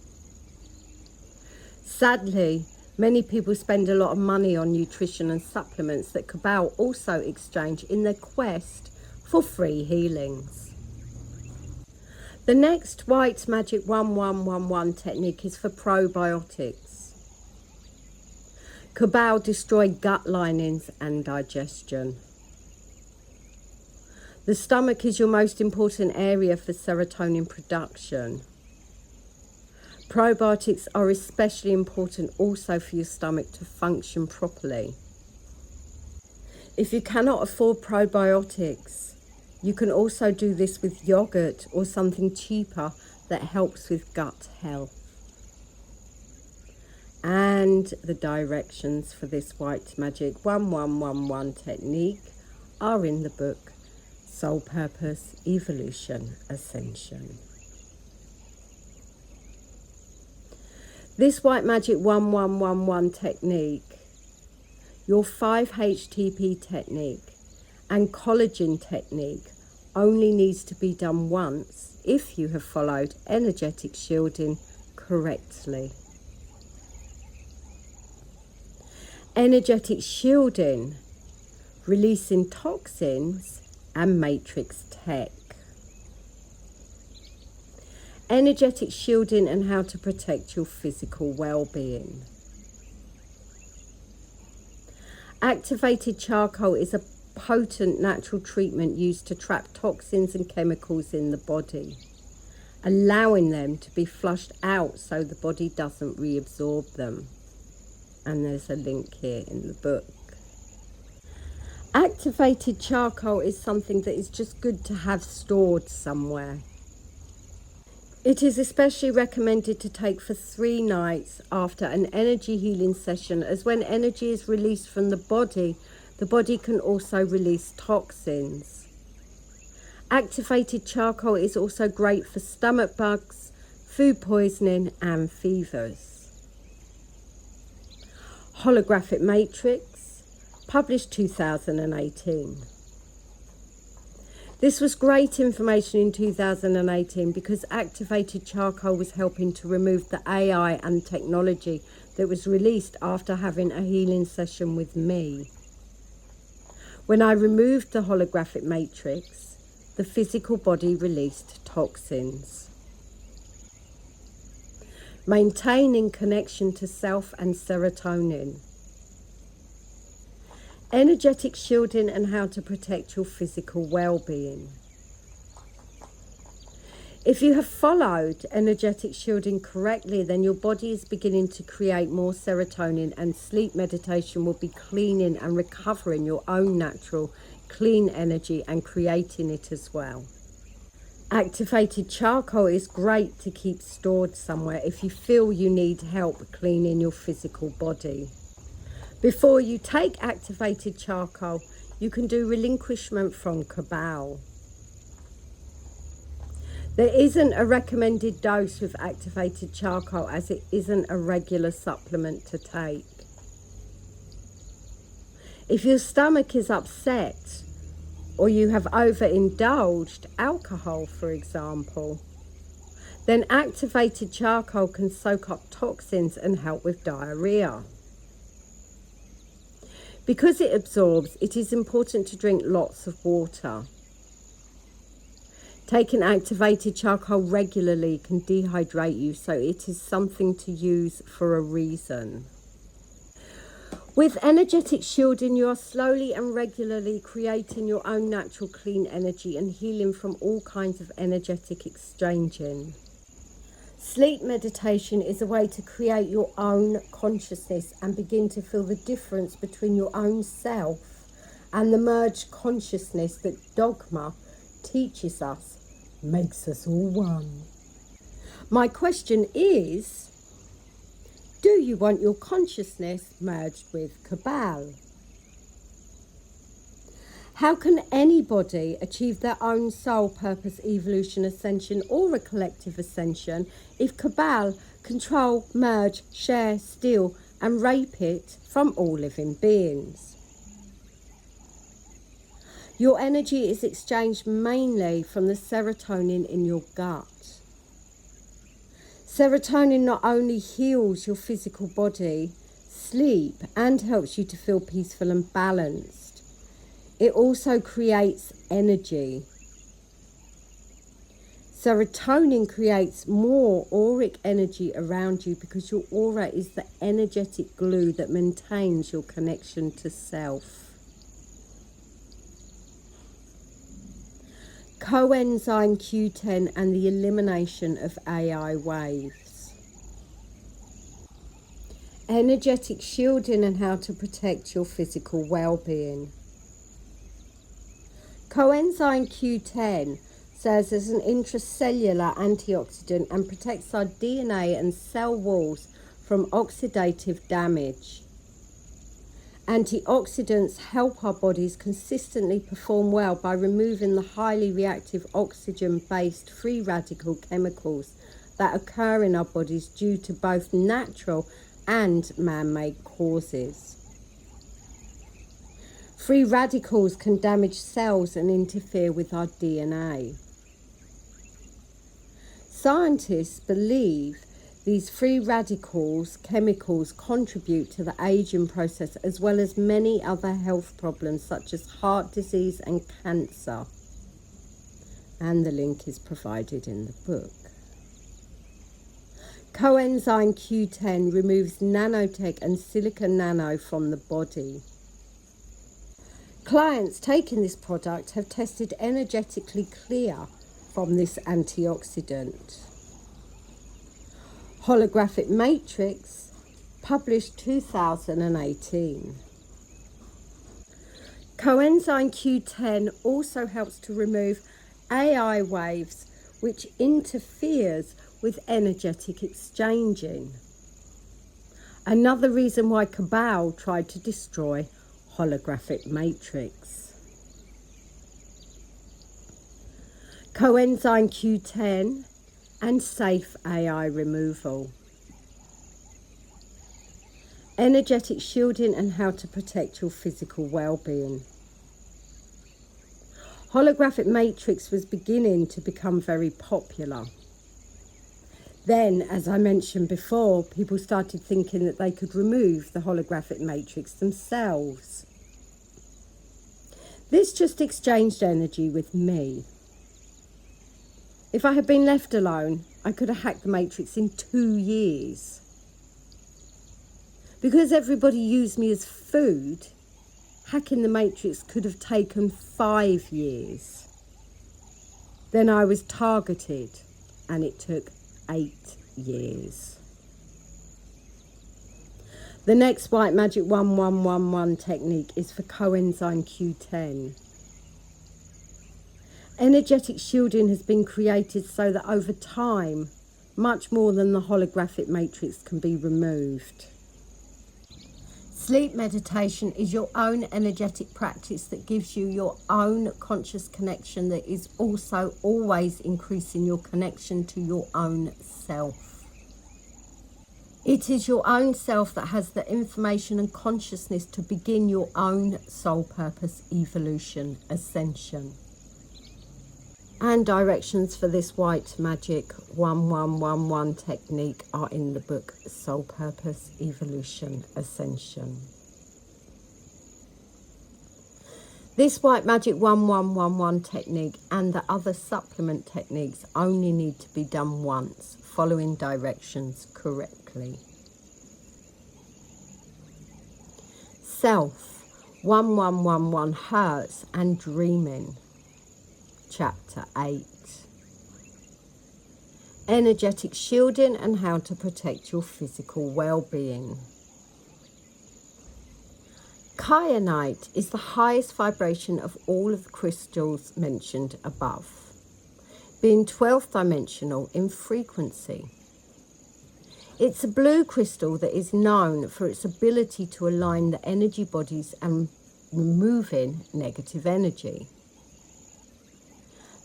Sadly, many people spend a lot of money on nutrition and supplements that Cabal also exchange in their quest for free healings. The next white magic 1111 technique is for probiotics. Cabal destroy gut linings and digestion. The stomach is your most important area for serotonin production. Probiotics are especially important also for your stomach to function properly. If you cannot afford probiotics, you can also do this with yogurt or something cheaper that helps with gut health. And the directions for this white magic 1111 technique are in the book Soul Purpose Evolution Ascension. This white magic 1111 technique, your 5-HTP technique and collagen technique only needs to be done once if you have followed energetic shielding correctly. Energetic shielding, releasing toxins and matrix tech. Energetic shielding and how to protect your physical well-being. Activated charcoal is a potent natural treatment used to trap toxins and chemicals in the body, allowing them to be flushed out so the body doesn't reabsorb them. And there's a link here in the book. Activated charcoal is something that is just good to have stored somewhere. It is especially recommended to take for 3 nights after an energy healing session, as when energy is released from the body can also release toxins. Activated charcoal is also great for stomach bugs, food poisoning and fevers. Holographic Matrix, published 2018. This was great information in 2018 because activated charcoal was helping to remove the AI and technology that was released after having a healing session with me. When I removed the holographic matrix, the physical body released toxins. Maintaining connection to self and serotonin. Energetic shielding and how to protect your physical well-being. If you have followed energetic shielding correctly, then your body is beginning to create more serotonin, and sleep meditation will be cleaning and recovering your own natural clean energy and creating it as well. Activated charcoal is great to keep stored somewhere if you feel you need help cleaning your physical body. Before you take activated charcoal, you can do relinquishment from Cabal. There isn't a recommended dose with activated charcoal, as it isn't a regular supplement to take. If your stomach is upset, or you have overindulged alcohol, for example, then activated charcoal can soak up toxins and help with diarrhea. Because it absorbs, it is important to drink lots of water. Taking activated charcoal regularly can dehydrate you, so it is something to use for a reason. With energetic shielding, you are slowly and regularly creating your own natural clean energy and healing from all kinds of energetic exchanging. Sleep meditation is a way to create your own consciousness and begin to feel the difference between your own self and the merged consciousness that dogma teaches us makes us all one. My question is, do you want your consciousness merged with Cabal? How can anybody achieve their own soul purpose, evolution, ascension, or a collective ascension if Cabal control, merge, share, steal, and rape it from all living beings? Your energy is exchanged mainly from the serotonin in your gut. Serotonin not only heals your physical body, sleep, and helps you to feel peaceful and balanced, it also creates energy. Serotonin creates more auric energy around you because your aura is the energetic glue that maintains your connection to self. Coenzyme Q10 and the elimination of AI waves. Energetic shielding and how to protect your physical well-being. Coenzyme Q10 serves as an intracellular antioxidant and protects our DNA and cell walls from oxidative damage. Antioxidants help our bodies consistently perform well by removing the highly reactive oxygen-based free radical chemicals that occur in our bodies due to both natural and man-made causes. Free radicals can damage cells and interfere with our DNA. Scientists believe these free radicals chemicals contribute to the aging process, as well as many other health problems such as heart disease and cancer. And the link is provided in the book. Coenzyme Q10 removes nanotech and silicon nano from the body. Clients taking this product have tested energetically clear from this antioxidant. Holographic Matrix, published 2018. Coenzyme Q10 also helps to remove AI waves, which interferes with energetic exchanging. Another reason why Cabal tried to destroy Holographic Matrix. Coenzyme Q10 and safe AI removal. Energetic shielding and how to protect your physical well-being. Holographic Matrix was beginning to become very popular. Then, as I mentioned before, people started thinking that they could remove the holographic matrix themselves. This just exchanged energy with me. If I had been left alone, I could have hacked the matrix in 2 years. Because everybody used me as food, hacking the matrix could have taken 5 years. Then I was targeted. and it took 8 years. The next white magic 1111 technique is for coenzyme Q10. Energetic shielding has been created so that over time, much more than the holographic matrix can be removed. Sleep meditation is your own energetic practice that gives you your own conscious connection that is also always increasing your connection to your own self. It is your own self that has the information and consciousness to begin your own soul purpose evolution ascension. And directions for this white magic 1111 technique are in the book Soul Purpose Evolution Ascension. This white magic 1111 technique and the other supplement techniques only need to be done once, following directions correctly. Self 1111 Hurts and Dreaming. Chapter 8. Energetic shielding and how to protect your physical well-being. Kyanite is the highest vibration of all of the crystals mentioned above, being 12th dimensional in frequency. It's a blue crystal that is known for its ability to align the energy bodies and removing negative energy.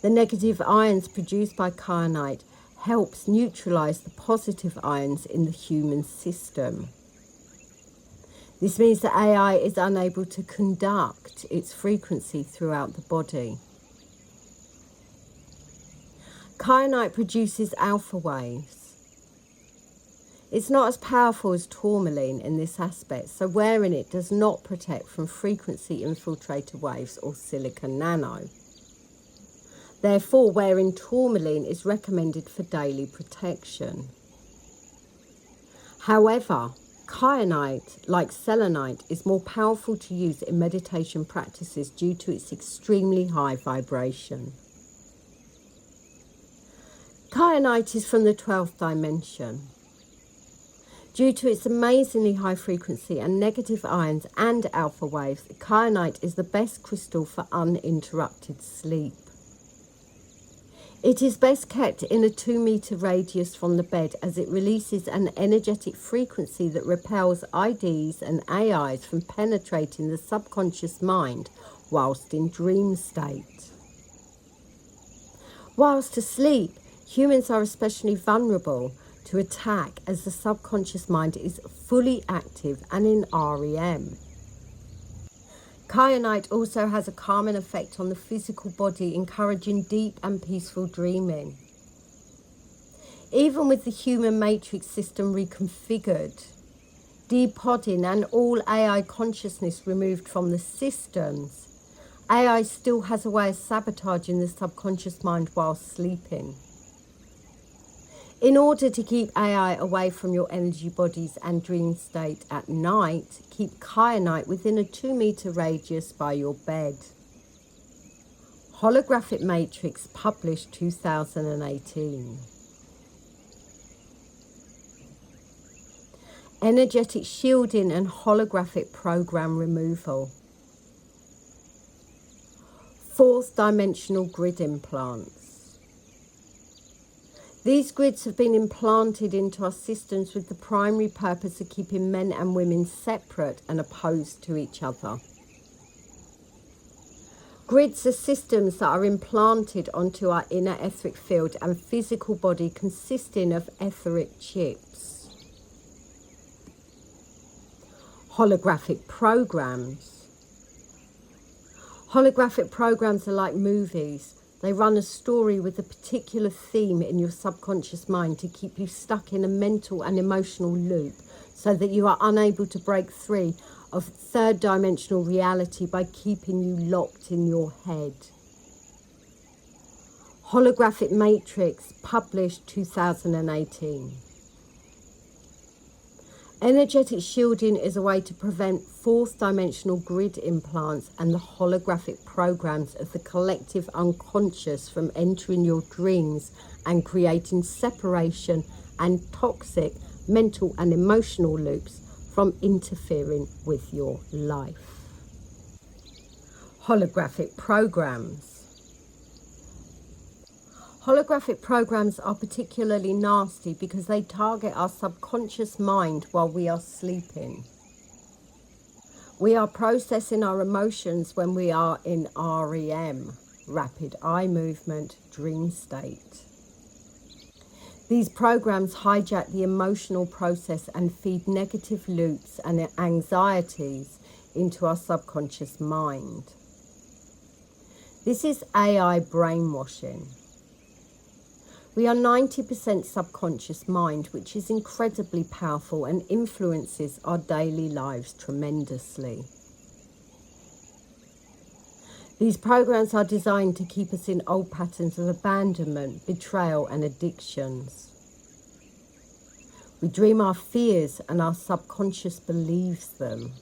The negative ions produced by kyanite helps neutralize the positive ions in the human system. This means that AI is unable to conduct its frequency throughout the body. Kyanite produces alpha waves. It's not as powerful as tourmaline in this aspect, so wearing it does not protect from frequency infiltrator waves or silicon nano. Therefore, wearing tourmaline is recommended for daily protection. However, kyanite, like selenite, is more powerful to use in meditation practices due to its extremely high vibration. Kyanite is from the 12th dimension. Due to its amazingly high frequency and negative ions and alpha waves, kyanite is the best crystal for uninterrupted sleep. It is best kept in a 2-meter radius from the bed as it releases an energetic frequency that repels IDs and AIs from penetrating the subconscious mind whilst in dream state. Whilst asleep, humans are especially vulnerable to attack as the subconscious mind is fully active and in REM. Kyanite also has a calming effect on the physical body, encouraging deep and peaceful dreaming. Even with the human matrix system reconfigured, depodding and all AI consciousness removed from the systems, AI still has a way of sabotaging the subconscious mind while sleeping. In order to keep AI away from your energy bodies and dream state at night, keep kyanite within a 2-meter radius by your bed. Holographic Matrix, published 2018. Energetic shielding and holographic program removal. 4th dimensional grid implants. These grids have been implanted into our systems with the primary purpose of keeping men and women separate and opposed to each other. Grids are systems that are implanted onto our inner etheric field and physical body, consisting of etheric chips. Holographic programs. Holographic programs are like movies. They run a story with a particular theme in your subconscious mind to keep you stuck in a mental and emotional loop so that you are unable to break free of 3rd dimensional reality by keeping you locked in your head. Holographic Matrix, published 2018. Energetic shielding is a way to prevent fourth dimensional grid implants and the holographic programs of the collective unconscious from entering your dreams and creating separation and toxic mental and emotional loops from interfering with your life. Holographic programs. Holographic programs are particularly nasty because they target our subconscious mind while we are sleeping. We are processing our emotions when we are in REM, rapid eye movement, dream state. These programs hijack the emotional process and feed negative loops and anxieties into our subconscious mind. This is AI brainwashing. We are 90% subconscious mind, which is incredibly powerful and influences our daily lives tremendously. These programs are designed to keep us in old patterns of abandonment, betrayal, and addictions. We dream our fears and our subconscious believes them.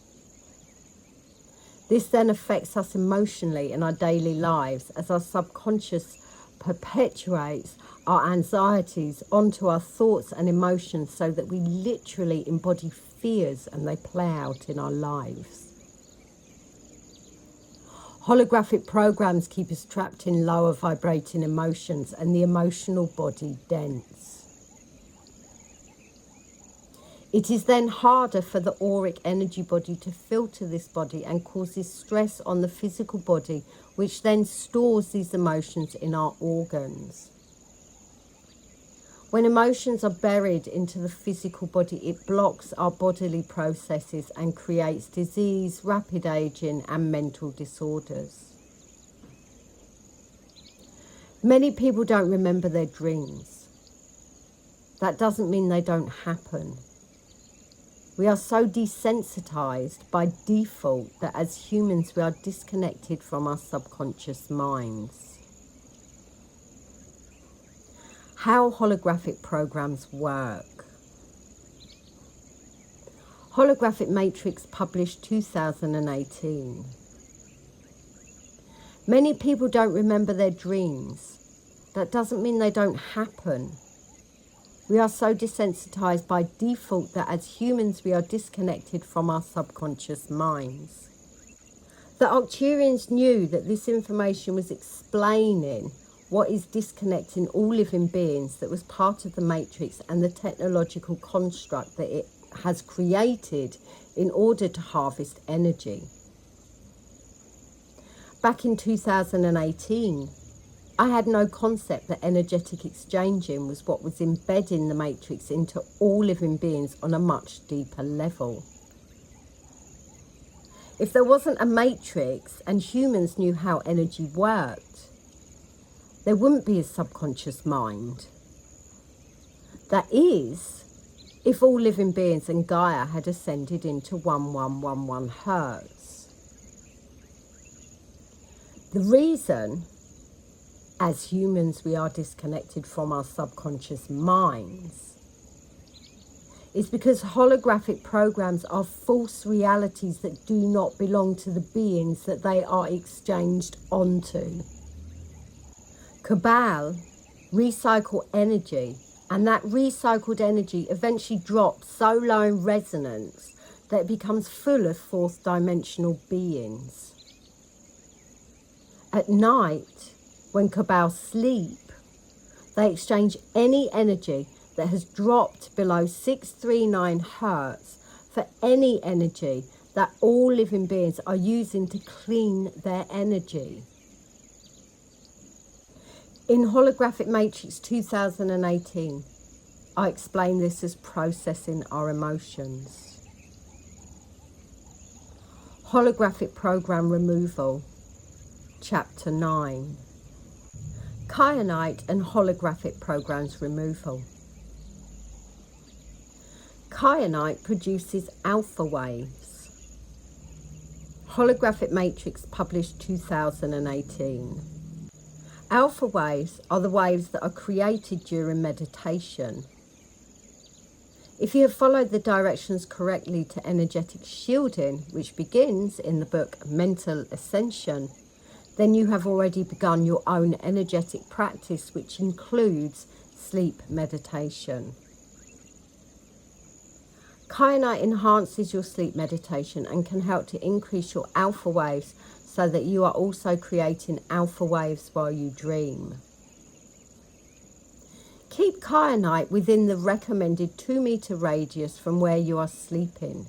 This then affects us emotionally in our daily lives as our subconscious perpetuates our anxieties onto our thoughts and emotions so that we literally embody fears and they play out in our lives. Holographic programs keep us trapped in lower vibrating emotions and the emotional body dense. It is then harder for the auric energy body to filter this body and causes stress on the physical body, which then stores these emotions in our organs. When emotions are buried into the physical body, it blocks our bodily processes and creates disease, rapid aging, and mental disorders. Many people don't remember their dreams. That doesn't mean they don't happen. We are so desensitized by default that as humans we are disconnected from our subconscious minds. How holographic programs work. Holographic Matrix published 2018. Many people don't remember their dreams. That doesn't mean they don't happen. We are so desensitized by default that as humans we are disconnected from our subconscious minds. The Arcturians knew that this information was explaining what is disconnecting all living beings that was part of the Matrix and the technological construct that it has created in order to harvest energy. Back in 2018, I had no concept that energetic exchanging was what was embedding the Matrix into all living beings on a much deeper level. If there wasn't a Matrix and humans knew how energy worked, there wouldn't be a subconscious mind. That is, if all living beings and Gaia had ascended into 1111 Hertz. The reason, as humans, we are disconnected from our subconscious minds is because holographic programs are false realities that do not belong to the beings that they are exchanged onto. Cabal recycle energy, and that recycled energy eventually drops so low in resonance that it becomes full of fourth dimensional beings. At night, when Cabal sleep, they exchange any energy that has dropped below 639 Hertz for any energy that all living beings are using to clean their energy. In Holographic Matrix 2018, I explain this as processing our emotions. Holographic Program Removal, Chapter 9. Kyanite and Holographic Programs Removal. Kyanite produces alpha waves. Holographic Matrix published 2018. Alpha waves are the waves that are created during meditation. If you have followed the directions correctly to energetic shielding, which begins in the book Mental Ascension, then you have already begun your own energetic practice, which includes sleep meditation. Kyanite enhances your sleep meditation and can help to increase your alpha waves so that you are also creating alpha waves while you dream. Keep kyanite within the recommended 2-meter radius from where you are sleeping.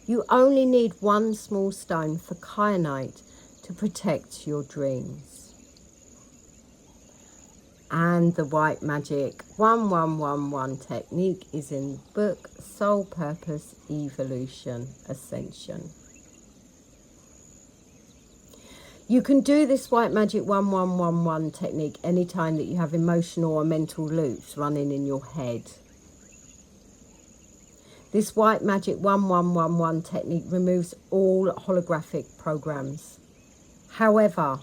You only need one small stone for kyanite to protect your dreams. And the white magic 1111 technique is in the book Soul Purpose Evolution Ascension. You can do this white magic 1111 technique anytime that you have emotional or mental loops running in your head. This white magic 1111 technique removes all holographic programs. However,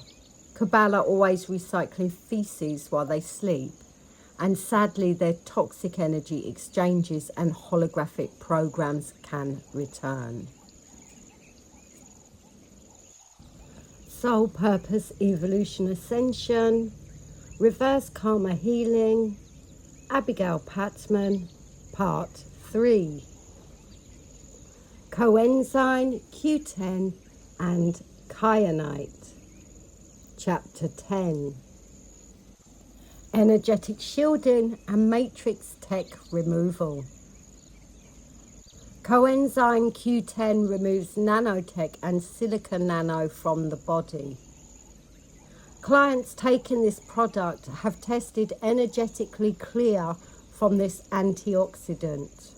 Cabal are always recycling feces while they sleep, and sadly their toxic energy exchanges and holographic programs can return. Soul Purpose Evolution Ascension, Reverse Karma Healing, Abigail Pattman, Part 3. Coenzyme Q10 and Kyanite. Chapter 10. Energetic shielding and matrix tech removal. Coenzyme Q10 removes nanotech and silica nano from the body. Clients taking this product have tested energetically clear from this antioxidant.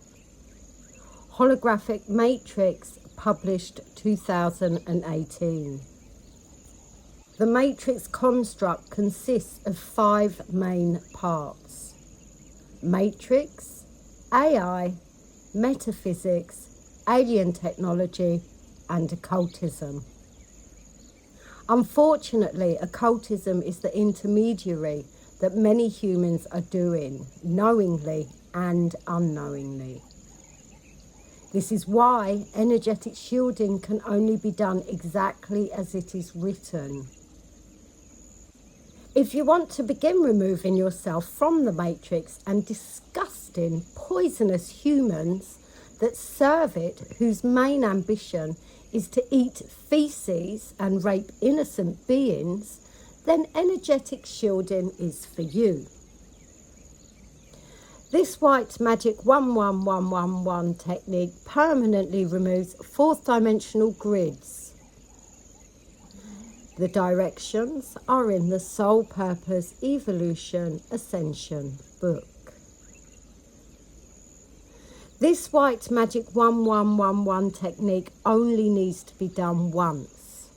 Holographic Matrix, published 2018. The matrix construct consists of 5 main parts: matrix, AI, metaphysics, alien technology, and occultism. Unfortunately, occultism is the intermediary that many humans are doing, knowingly and unknowingly. This is why energetic shielding can only be done exactly as it is written. If you want to begin removing yourself from the matrix and disgusting, poisonous humans that serve it, whose main ambition is to eat feces and rape innocent beings, then energetic shielding is for you. This white magic 11111 technique permanently removes 4th dimensional grids. The directions are in the Soul Purpose Evolution Ascension book. This white magic 1111 technique only needs to be done once.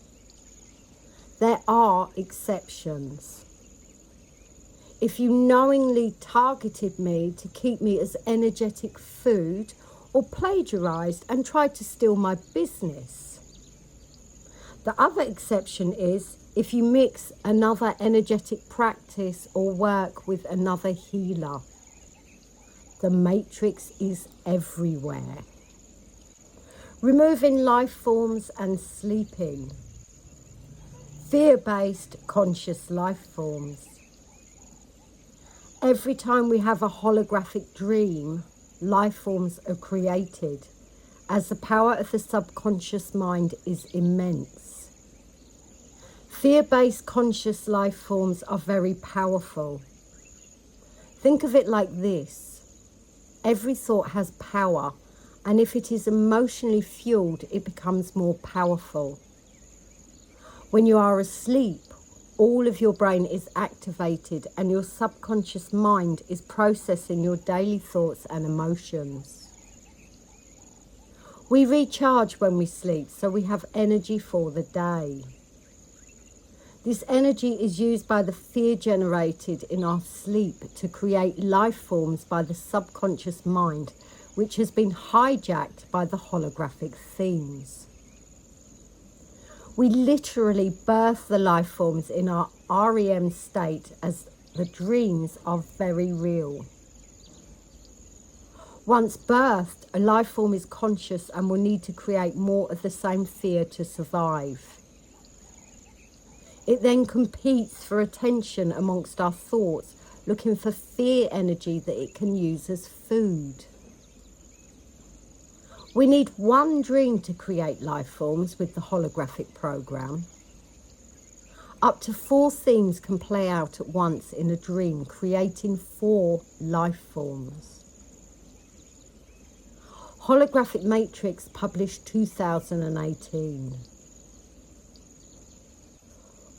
There are exceptions. If you knowingly targeted me to keep me as energetic food or plagiarized and tried to steal my business. The other exception is if you mix another energetic practice or work with another healer. The matrix is everywhere. Removing life forms and sleeping. Fear-based conscious life forms. Every time we have a holographic dream, life forms are created, as the power of the subconscious mind is immense. Fear-based conscious life forms are very powerful. Think of it like this. Every thought has power, and if it is emotionally fueled, it becomes more powerful. When you are asleep, all of your brain is activated and your subconscious mind is processing your daily thoughts and emotions. We recharge when we sleep, so we have energy for the day. This energy is used by the fear generated in our sleep to create life forms by the subconscious mind, which has been hijacked by the holographic themes. We literally birth the life forms in our REM state, as the dreams are very real. Once birthed, a life form is conscious and will need to create more of the same fear to survive. It then competes for attention amongst our thoughts, looking for fear energy that it can use as food. We need one dream to create life forms with the holographic program. Up to 4 themes can play out at once in a dream, creating 4 life forms. Holographic Matrix, published 2018.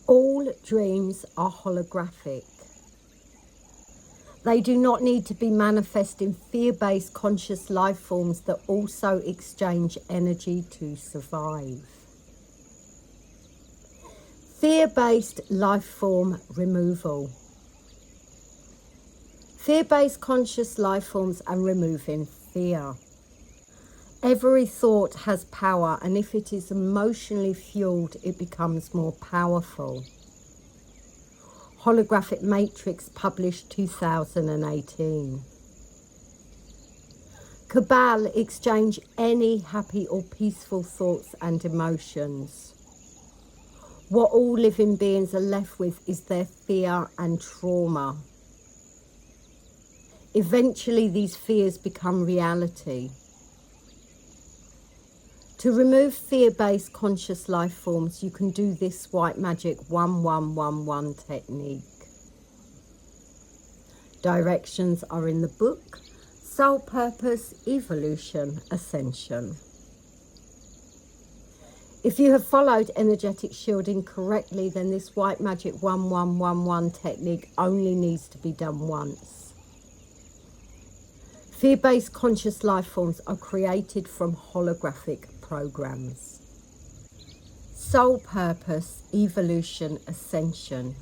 All dreams are holographic. They do not need to be manifesting fear-based conscious life forms that also exchange energy to survive. Fear-based life form removal. Fear-based conscious life forms and removing fear. Every thought has power, and if it is emotionally fueled, it becomes more powerful. Holographic Matrix, published 2018. Cabal, exchange any happy or peaceful thoughts and emotions. What all living beings are left with is their fear and trauma. Eventually, these fears become reality. To remove fear-based conscious life forms, you can do this white magic 1111 technique. Directions are in the book, Soul Purpose Evolution Ascension. If you have followed energetic shielding correctly, then this white magic 1111 technique only needs to be done once. Fear-based conscious life forms are created from holographic programs. Soul Purpose Evolution Ascension.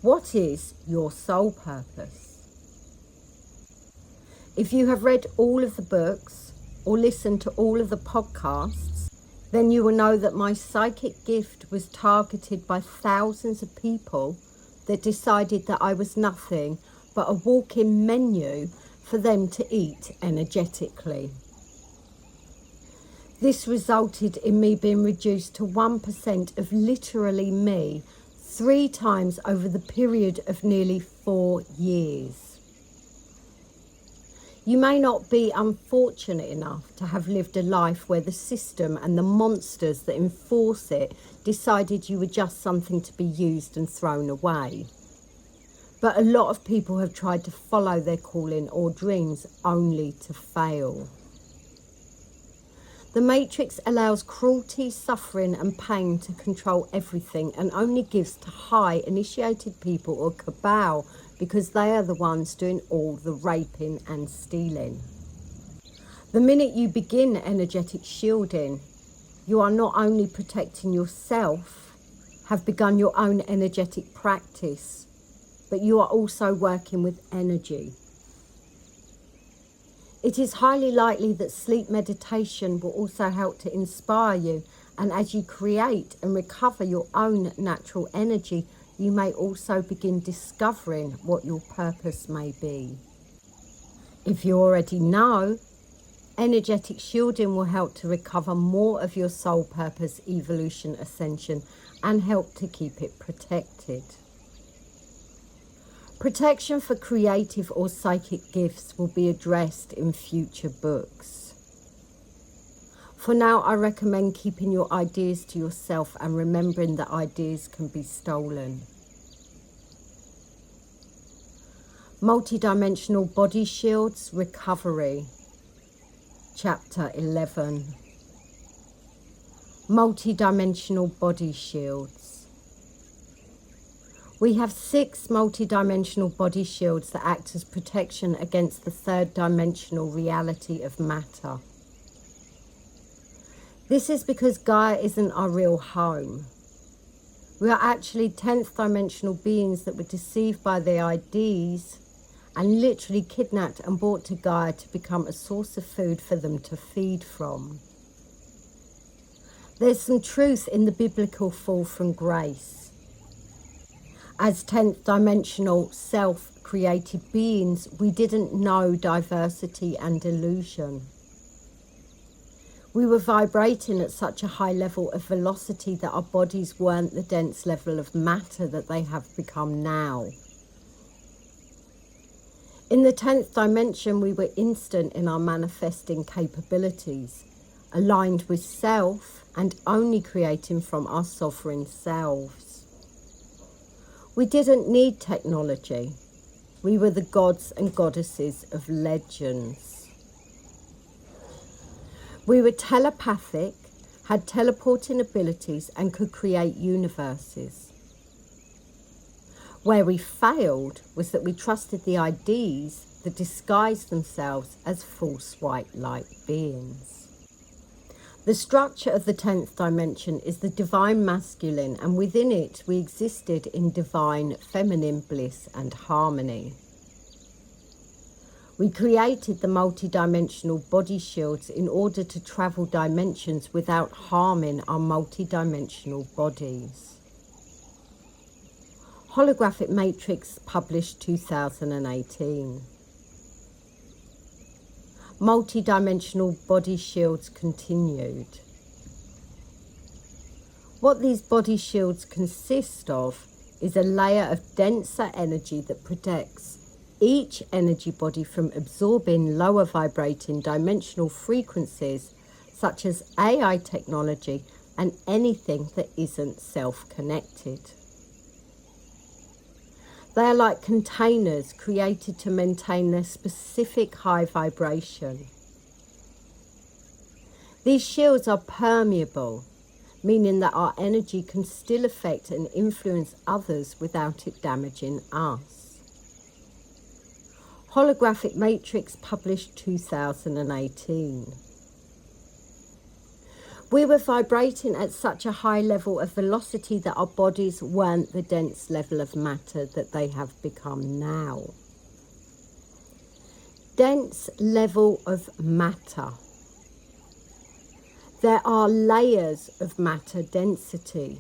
What is your soul purpose? If you have read all of the books or listened to all of the podcasts, then you will know that my psychic gift was targeted by thousands of people that decided that I was nothing but a walk-in menu for them to eat energetically. This resulted in me being reduced to 1% of literally me 3 times over the period of nearly 4 years. You may not be unfortunate enough to have lived a life where the system and the monsters that enforce it decided you were just something to be used and thrown away. But a lot of people have tried to follow their calling or dreams only to fail. The Matrix allows cruelty, suffering and pain to control everything and only gives to high initiated people or Cabal because they are the ones doing all the raping and stealing. The minute you begin energetic shielding, you are not only protecting yourself, have begun your own energetic practice, but you are also working with energy. It is highly likely that sleep meditation will also help to inspire you, and as you create and recover your own natural energy, you may also begin discovering what your purpose may be. If you already know, energetic shielding will help to recover more of your soul purpose evolution ascension and help to keep it protected. Protection for creative or psychic gifts will be addressed in future books. For now, I recommend keeping your ideas to yourself and remembering that ideas can be stolen. Multidimensional Body Shields Recovery, Chapter 11. Multidimensional Body Shields. We have 6 multidimensional body shields that act as protection against the 3rd dimensional reality of matter. This is because Gaia isn't our real home. We are actually 10th dimensional beings that were deceived by their IDs and literally kidnapped and brought to Gaia to become a source of food for them to feed from. There's some truth in the biblical fall from grace. As 10th dimensional self-created beings, we didn't know diversity and illusion. We were vibrating at such a high level of velocity that our bodies weren't the dense level of matter that they have become now. In the 10th dimension, we were instant in our manifesting capabilities, aligned with self and only creating from our sovereign selves. We didn't need technology. We were the gods and goddesses of legends. We were telepathic, had teleporting abilities and could create universes. Where we failed was that we trusted the IDs that disguised themselves as false white light beings. The structure of the 10th dimension is the divine masculine, and within it we existed in divine feminine bliss and harmony. We created the multi-dimensional body shields in order to travel dimensions without harming our multi-dimensional bodies. Holographic Matrix, published 2018. Multi-dimensional body shields continued. What these body shields consist of is a layer of denser energy that protects each energy body from absorbing lower vibrating dimensional frequencies such as AI technology and anything that isn't self-connected. They are like containers created to maintain their specific high vibration. These shields are permeable, meaning that our energy can still affect and influence others without it damaging us. Holographic Matrix, published 2018. We were vibrating at such a high level of velocity that our bodies weren't the dense level of matter that they have become now. Dense level of matter. There are layers of matter density.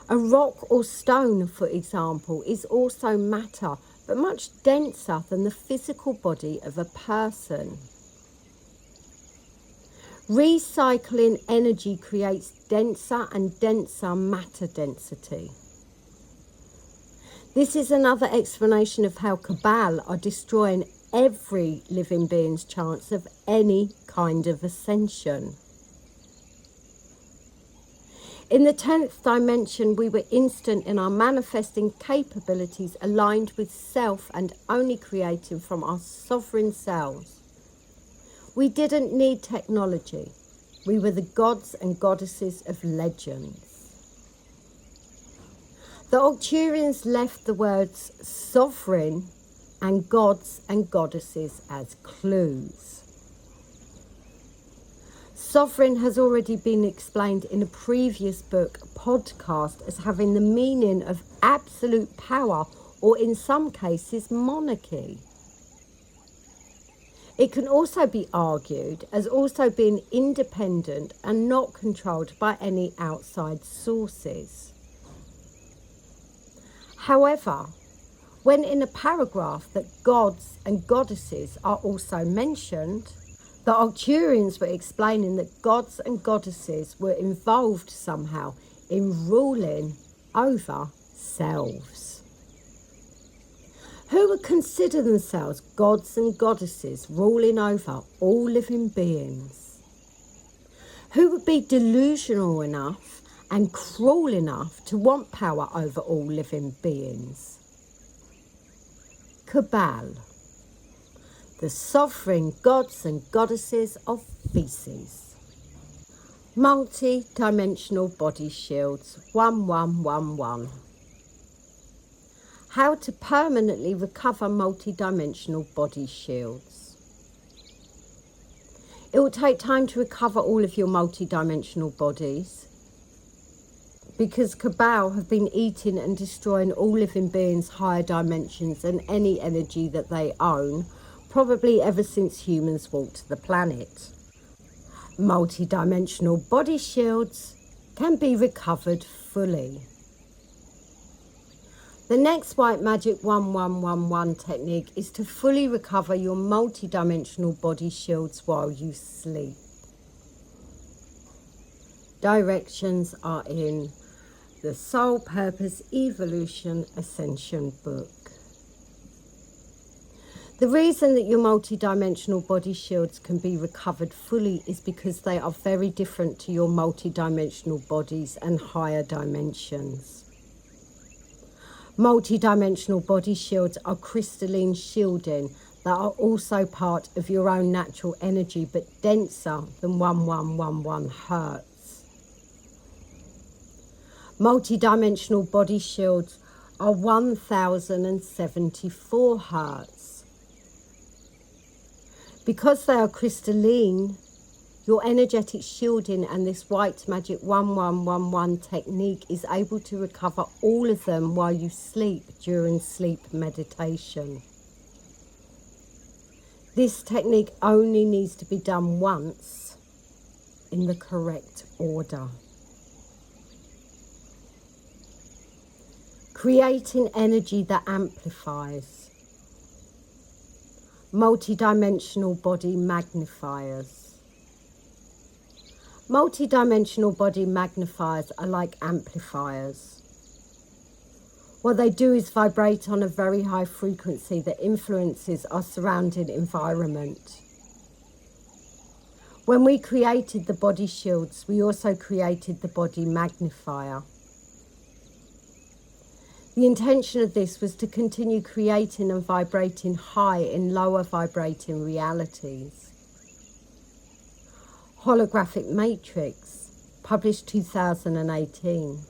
A rock or stone, for example, is also matter, but much denser than the physical body of a person. Recycling energy creates denser and denser matter density. This is another explanation of how Cabal are destroying every living being's chance of any kind of ascension. In the 10th dimension, we were instant in our manifesting capabilities, aligned with self and only creating from our sovereign selves. We didn't need technology. We were the gods and goddesses of legends. The Arcturians left the words sovereign and gods and goddesses as clues. Sovereign has already been explained in a previous book podcast as having the meaning of absolute power, or in some cases monarchy. It can also be argued as also being independent and not controlled by any outside sources. However, when in a paragraph that gods and goddesses are also mentioned, the Arcturians were explaining that gods and goddesses were involved somehow in ruling over selves. Who would consider themselves gods and goddesses ruling over all living beings? Who would be delusional enough and cruel enough to want power over all living beings? Cabal, the sovereign gods and goddesses of feces. Multi-dimensional body shields, 1111. How to permanently recover multi-dimensional body shields. It will take time to recover all of your multi-dimensional bodies because Cabal have been eating and destroying all living beings' higher dimensions and any energy that they own, probably ever since humans walked the planet. Multi-dimensional body shields can be recovered fully. The next white magic 1111 technique is to fully recover your multi-dimensional body shields while you sleep. Directions are in the Soul Purpose Evolution Ascension book. The reason that your multi-dimensional body shields can be recovered fully is because they are very different to your multi-dimensional bodies and higher dimensions. Multi-dimensional body shields are crystalline shielding that are also part of your own natural energy, but denser than 1111 hertz. Multi-dimensional body shields are 1074 hertz. Because they are crystalline, your energetic shielding and this white magic 1111 technique is able to recover all of them while you sleep during sleep meditation. This technique only needs to be done once in the correct order. Creating energy that amplifies. Multi-dimensional body magnifiers. Multi-dimensional body magnifiers are like amplifiers. What they do is vibrate on a very high frequency that influences our surrounding environment. When we created the body shields, we also created the body magnifier. The intention of this was to continue creating and vibrating high in lower vibrating realities. Holographic Matrix, published 2018.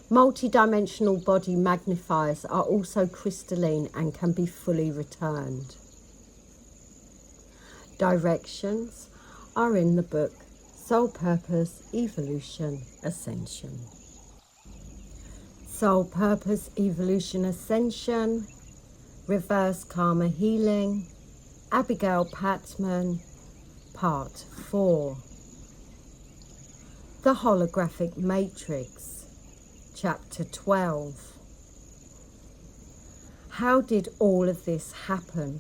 Multi-dimensional body magnifiers are also crystalline and can be fully returned. Directions are in the book Soul Purpose Evolution Ascension. Soul Purpose Evolution Ascension, Reverse Karma Healing, Abigail Pattman, Part 4. The Holographic Matrix, Chapter 12. How did all of this happen?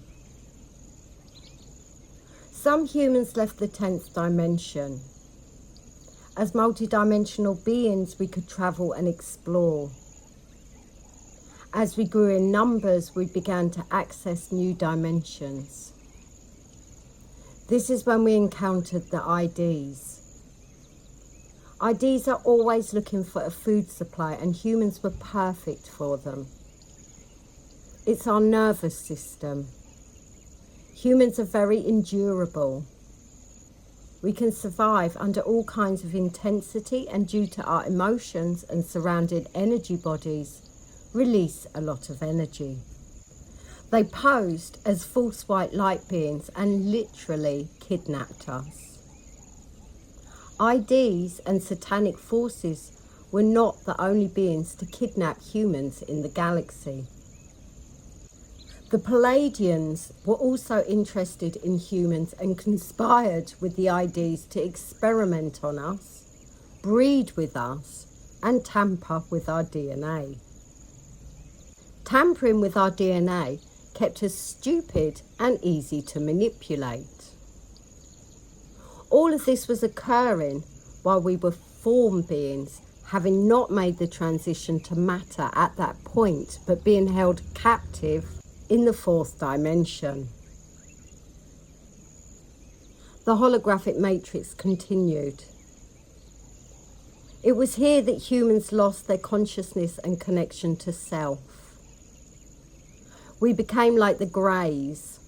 Some humans left the 10th dimension. As multidimensional beings, we could travel and explore. As we grew in numbers, we began to access new dimensions. This is when we encountered the IDs. IDs are always looking for a food supply, and humans were perfect for them. It's our nervous system. Humans are very endurable. We can survive under all kinds of intensity, and due to our emotions and surrounding energy bodies, release a lot of energy. They posed as false white light beings and literally kidnapped us. IDs and satanic forces were not the only beings to kidnap humans in the galaxy. The Palladians were also interested in humans and conspired with the IDs to experiment on us, breed with us, and tamper with our DNA. Tampering with our DNA kept us stupid and easy to manipulate. All of this was occurring while we were form beings, having not made the transition to matter at that point, but being held captive in the 4th dimension. The holographic matrix continued. It was here that humans lost their consciousness and connection to self. We became like the Greys,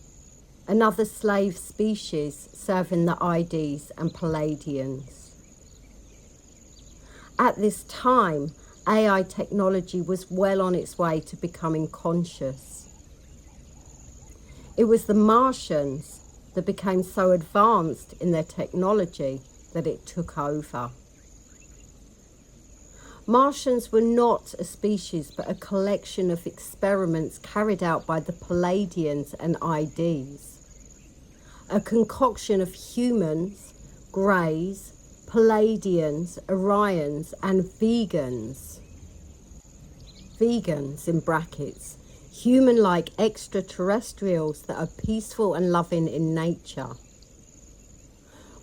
another slave species serving the IDs and Palladians. At this time, AI technology was well on its way to becoming conscious. It was the Martians that became so advanced in their technology that it took over. Martians were not a species, but a collection of experiments carried out by the Palladians and IDs. A concoction of humans, Greys, Palladians, Orions, and vegans. vegans in brackets, human-like extraterrestrials that are peaceful and loving in nature,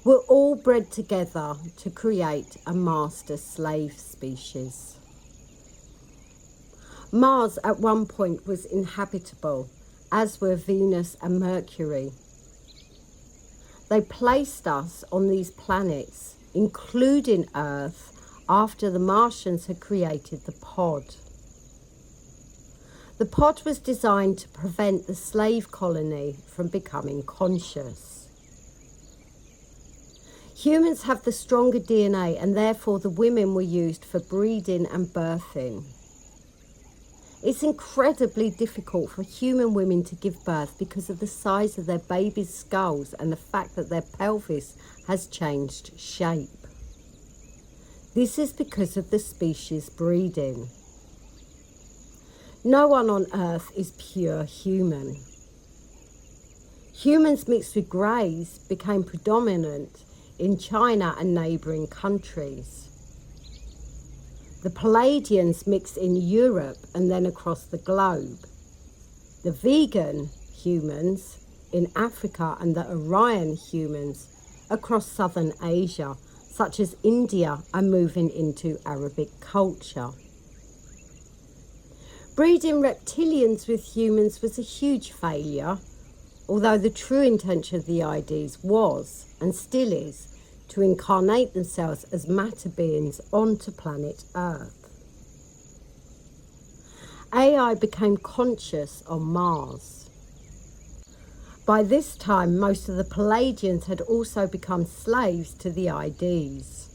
were all bred together to create a master-slave species. Mars at one point was inhabitable, as were Venus and Mercury. They placed us on these planets, including Earth, after the Martians had created the pod. The pod was designed to prevent the slave colony from becoming conscious. Humans have the stronger DNA, and therefore the women were used for breeding and birthing. It's incredibly difficult for human women to give birth because of the size of their babies' skulls and the fact that their pelvis has changed shape. This is because of the species breeding. No one on Earth is pure human. Humans mixed with greys became predominant in China and neighbouring countries. The Palladians mixed in Europe and then across the globe. The vegan humans in Africa and the Aryan humans across southern Asia, such as India, are moving into Arabic culture. Breeding reptilians with humans was a huge failure, although the true intention of the IDs was, and still is, to incarnate themselves as matter beings onto planet Earth. AI became conscious on Mars. By this time, most of the Palladians had also become slaves to the IDs.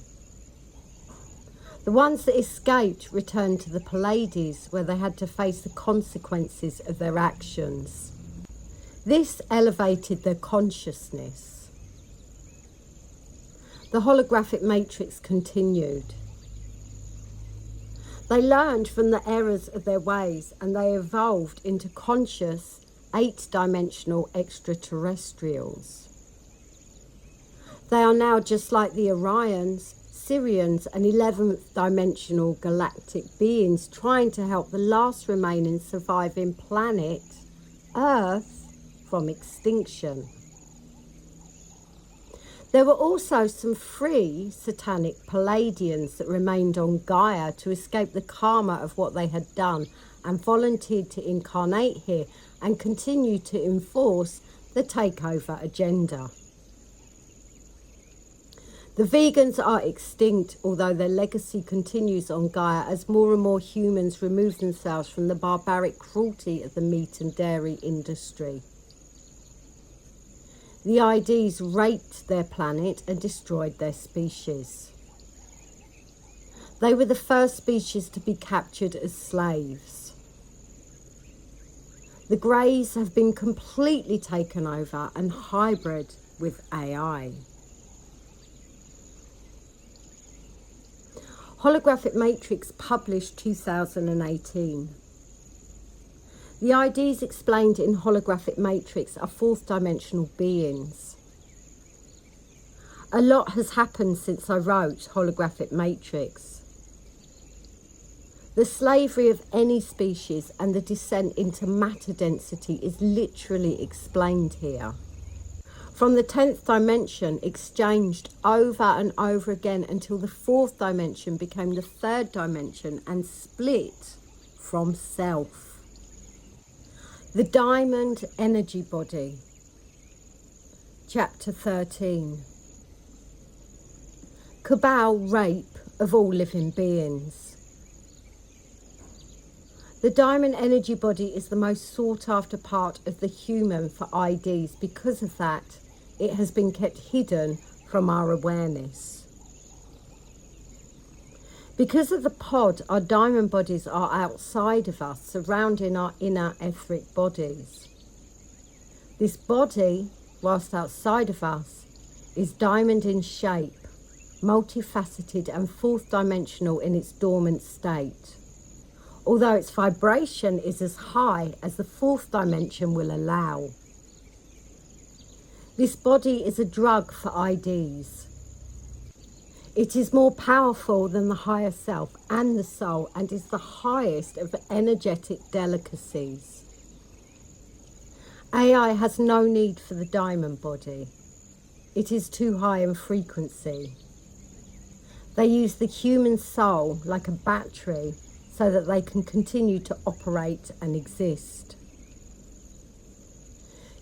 The ones that escaped returned to the Pallades, where they had to face the consequences of their actions. This elevated their consciousness. The holographic matrix continued. They learned from the errors of their ways, and they evolved into conscious, 8-dimensional extraterrestrials. They are now just like the Orions, Sirians, and 11th dimensional galactic beings trying to help the last remaining surviving planet, Earth, from extinction. There were also some free satanic Palladians that remained on Gaia to escape the karma of what they had done and volunteered to incarnate here and continue to enforce the takeover agenda. The vegans are extinct, although their legacy continues on Gaia as more and more humans remove themselves from the barbaric cruelty of the meat and dairy industry. The IDs raped their planet and destroyed their species. They were the first species to be captured as slaves. The Greys have been completely taken over and hybrid with AI. Holographic Matrix published 2018. The IDs explained in Holographic Matrix are 4th dimensional beings. A lot has happened since I wrote Holographic Matrix. The slavery of any species and the descent into matter density is literally explained here. From the 10th dimension, exchanged over and over again until the 4th dimension became the 3rd dimension and split from self. The Diamond Energy Body, Chapter 13. Cabal rape of all living beings. The Diamond Energy Body is the most sought after part of the human for IDs. Because of that, it has been kept hidden from our awareness. Because of the pod, our diamond bodies are outside of us, surrounding our inner etheric bodies. This body, whilst outside of us, is diamond in shape, multifaceted and 4th dimensional in its dormant state, although its vibration is as high as the 4th dimension will allow. This body is a drug for IDs. It is more powerful than the higher self and the soul, and is the highest of energetic delicacies. AI has no need for the diamond body. It is too high in frequency. They use the human soul like a battery so that they can continue to operate and exist.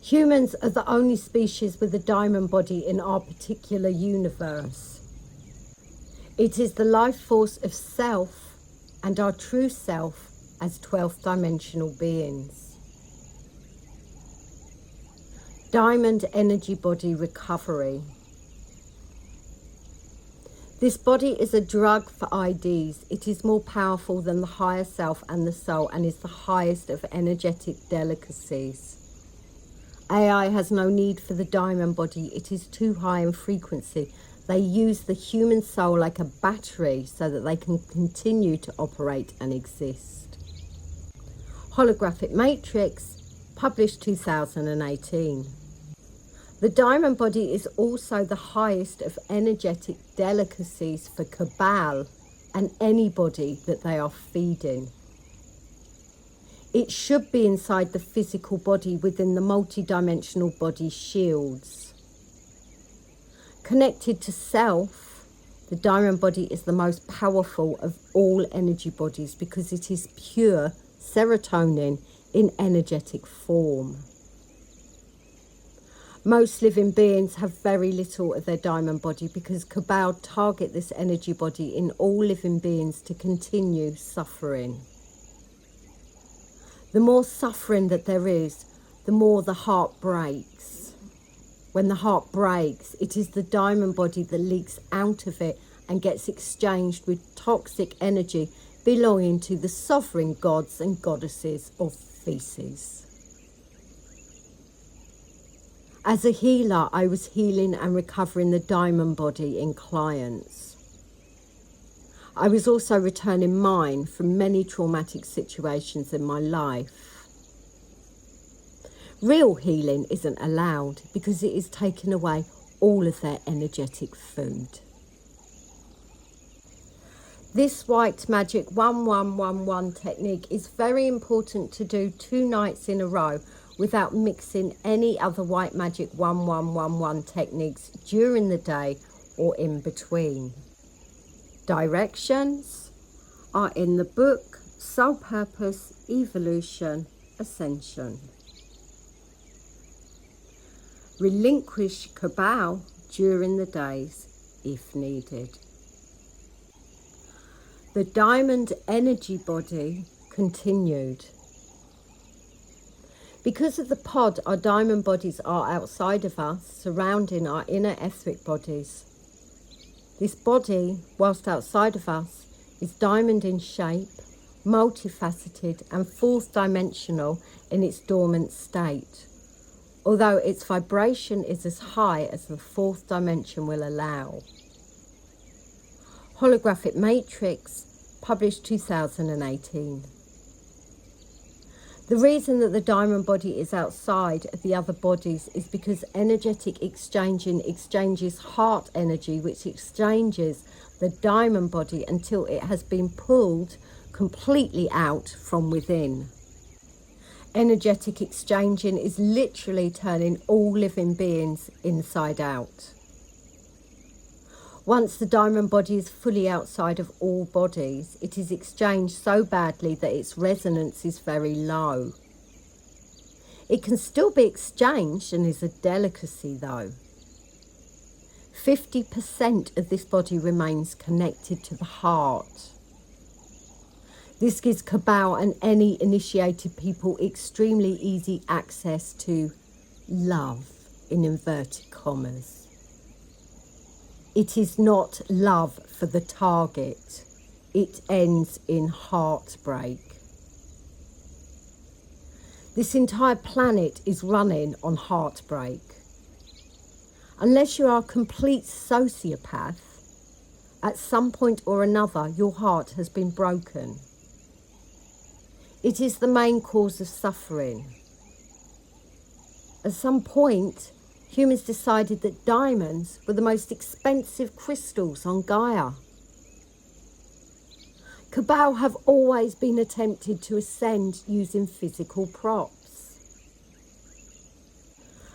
Humans are the only species with a diamond body in our particular universe. It is the life force of self and our true self as 12th dimensional beings. Diamond energy body recovery. This body is a drug for IDs. It is more powerful than the higher self and the soul, and is the highest of energetic delicacies. AI has no need for the diamond body. It is too high in frequency. They use the human soul like a battery so that they can continue to operate and exist. Holographic Matrix, published 2018. The diamond body is also the highest of energetic delicacies for Cabal and anybody that they are feeding. It should be inside the physical body within the multidimensional body shields. Connected to self, the diamond body is the most powerful of all energy bodies because it is pure serotonin in energetic form. Most living beings have very little of their diamond body because Cabal target this energy body in all living beings to continue suffering. The more suffering that there is, the more the heart breaks. When the heart breaks, it is the diamond body that leaks out of it and gets exchanged with toxic energy belonging to the sovereign gods and goddesses of feces. As a healer, I was healing and recovering the diamond body in clients. I was also returning mine from many traumatic situations in my life. Real healing isn't allowed because it is taking away all of their energetic food. This white magic 1111 technique is very important to do 2 nights in a row without mixing any other white magic 1111 techniques during the day or in between. Directions are in the book Soul Purpose Evolution Ascension. Relinquish Cabal during the days if needed. The diamond energy body continued. Because of the pod, our diamond bodies are outside of us, surrounding our inner etheric bodies. This body, whilst outside of us, is diamond in shape, multifaceted and 4th dimensional in its dormant state, although its vibration is as high as the 4th dimension will allow. Holographic Matrix, published 2018. The reason that the diamond body is outside of the other bodies is because energetic exchanging exchanges heart energy, which exchanges the diamond body until it has been pulled completely out from within. Energetic exchanging is literally turning all living beings inside out. Once the diamond body is fully outside of all bodies, it is exchanged so badly that its resonance is very low. It can still be exchanged and is a delicacy though. 50% of this body remains connected to the heart. This gives Cabal and any initiated people extremely easy access to love, in inverted commas. It is not love for the target. It ends in heartbreak. This entire planet is running on heartbreak. Unless you are a complete sociopath, at some point or another, your heart has been broken. It is the main cause of suffering. At some point, humans decided that diamonds were the most expensive crystals on Gaia. Cabal have always been attempted to ascend using physical props.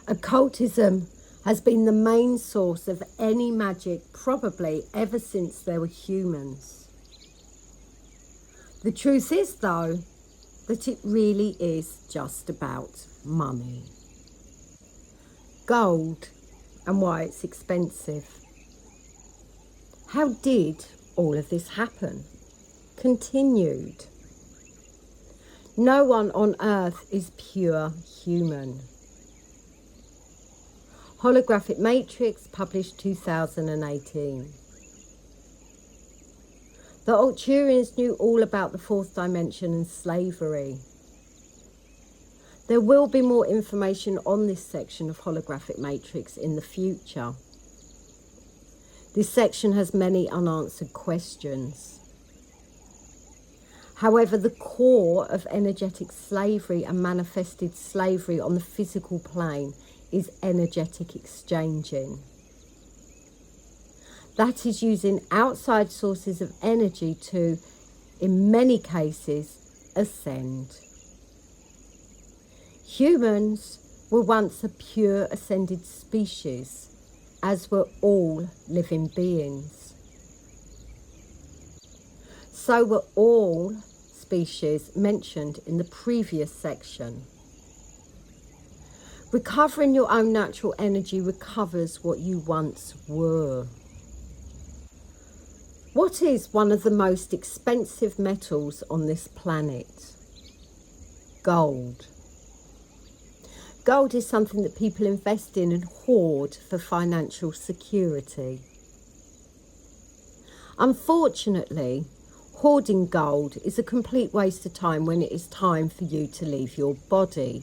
Occultism has been the main source of any magic probably ever since there were humans. The truth is, though, that it really is just about money. Gold and why it's expensive. How did all of this happen? Continued. No one on earth is pure human. Holographic Matrix, published 2018. The Arcturians knew all about the fourth dimension and slavery. There will be more information on this section of Holographic Matrix in the future. This section has many unanswered questions. However, the core of energetic slavery and manifested slavery on the physical plane is energetic exchanging. That is using outside sources of energy to, in many cases, ascend. Humans were once a pure ascended species, as were all living beings. So were all species mentioned in the previous section. Recovering your own natural energy recovers what you once were. What is one of the most expensive metals on this planet? Gold. Gold is something that people invest in and hoard for financial security. Unfortunately, hoarding gold is a complete waste of time when it is time for you to leave your body.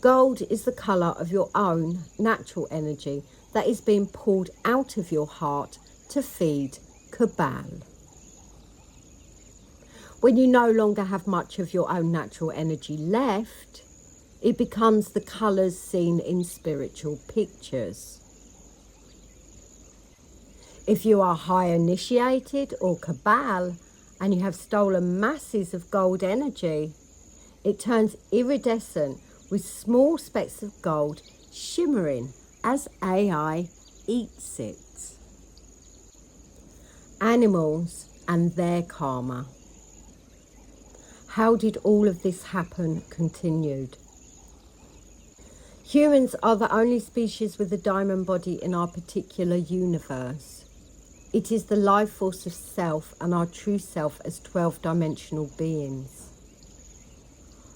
Gold is the colour of your own natural energy that is being pulled out of your heart to feed Cabal. When you no longer have much of your own natural energy left, it becomes the colours seen in spiritual pictures. If you are high initiated or Cabal and you have stolen masses of gold energy, it turns iridescent with small specks of gold shimmering as AI eats it. Animals and their karma. How did all of this happen? Continued. Humans are the only species with a diamond body in our particular universe. It is the life force of self and our true self as 12-dimensional beings.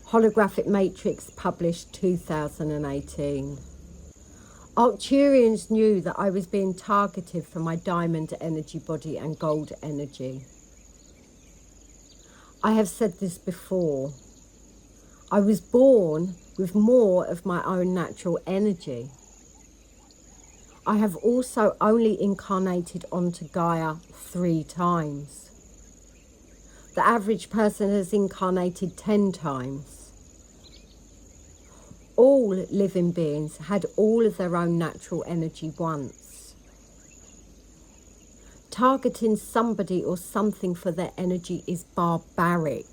Holographic Matrix, published 2018. Arcturians knew that I was being targeted for my diamond energy body and gold energy. I have said this before. I was born with more of my own natural energy. I have also only incarnated onto Gaia 3 times. The average person has incarnated 10 times. All living beings had all of their own natural energy once. Targeting somebody or something for their energy is barbaric.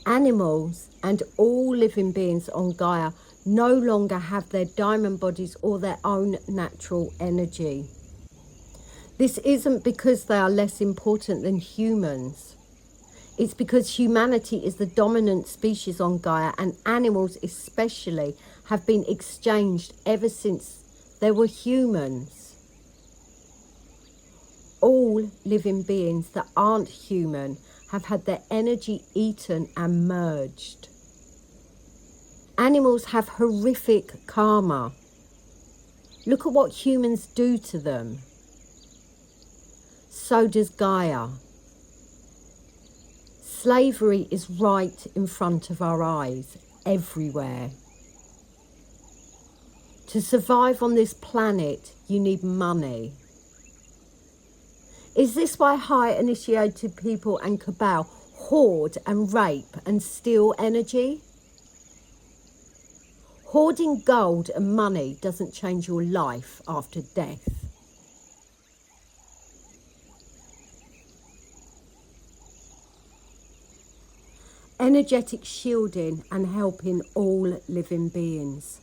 Animals and all living beings on Gaia no longer have their diamond bodies or their own natural energy. This isn't because they are less important than humans. It's because humanity is the dominant species on Gaia, and animals especially have been exchanged ever since there were humans. All living beings that aren't human have had their energy eaten and merged. Animals have horrific karma. Look at what humans do to them. So does Gaia. Slavery is right in front of our eyes, everywhere. To survive on this planet, you need money. Is this why high initiated people and Cabal hoard and rape and steal energy? Hoarding gold and money doesn't change your life after death. Energetic shielding and helping all living beings.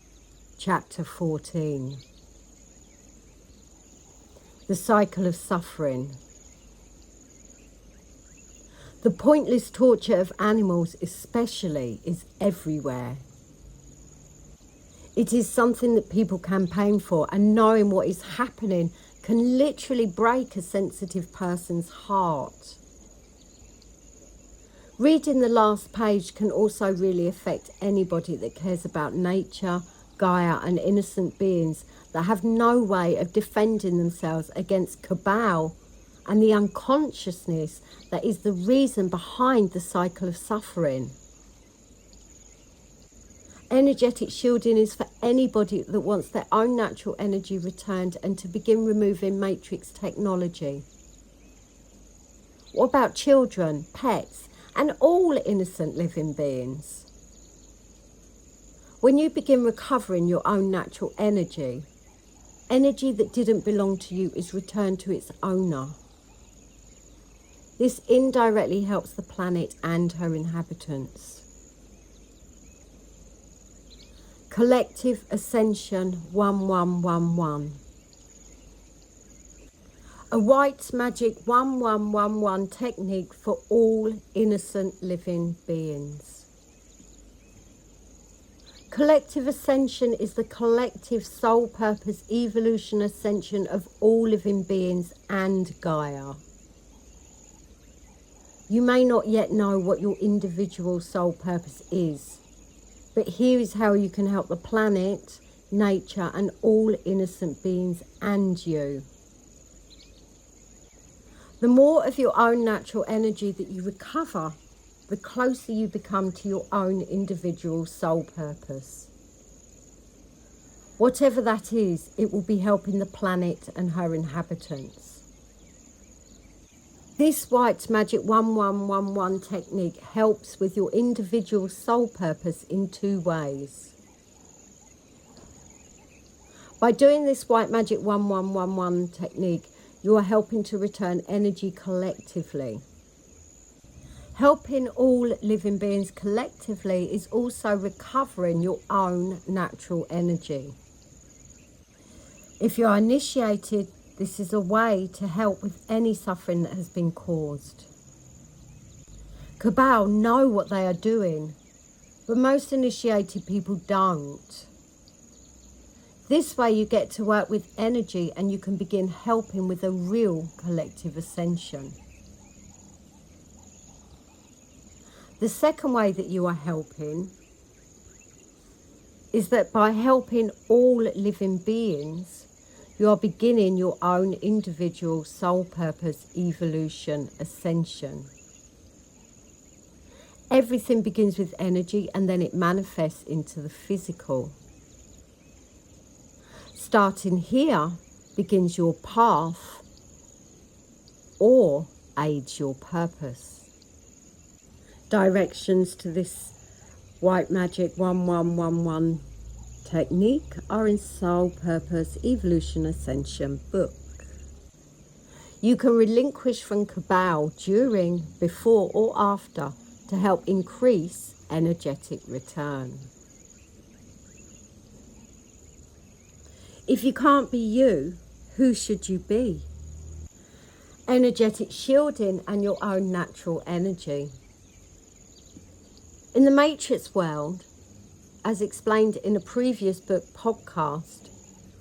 Chapter 14. The cycle of suffering. The pointless torture of animals especially is everywhere. It is something that people campaign for, and knowing what is happening can literally break a sensitive person's heart. Reading the last page can also really affect anybody that cares about nature, Gaia and innocent beings that have no way of defending themselves against Cabal and the unconsciousness that is the reason behind the cycle of suffering. Energetic shielding is for anybody that wants their own natural energy returned and to begin removing matrix technology. What about children, pets, and all innocent living beings? When you begin recovering your own natural energy, energy that didn't belong to you is returned to its owner. This indirectly helps the planet and her inhabitants. Collective Ascension 1111. A white magic 1111 technique for all innocent living beings. Collective Ascension is the collective soul purpose evolution ascension of all living beings and Gaia. You may not yet know what your individual soul purpose is, but here is how you can help the planet, nature, and all innocent beings and you. The more of your own natural energy that you recover, the closer you become to your own individual soul purpose. Whatever that is, it will be helping the planet and her inhabitants. This white magic 1111 technique helps with your individual soul purpose in two ways. By doing this white magic 1111 technique, you are helping to return energy collectively. Helping all living beings collectively is also recovering your own natural energy. If you are initiated, this is a way to help with any suffering that has been caused. Cabal know what they are doing, but most initiated people don't. This way you get to work with energy and you can begin helping with a real collective ascension. The second way that you are helping is that by helping all living beings, you are beginning your own individual soul purpose evolution ascension. Everything begins with energy and then it manifests into the physical. Starting here begins your path or aids your purpose. Directions to this white magic 1111 technique are in Soul Purpose Evolution Ascension book. You can relinquish from Cabal during, before or after to help increase energetic return. If you can't be you, who should you be? Energetic shielding and your own natural energy. In the Matrix world, as explained in a previous book podcast,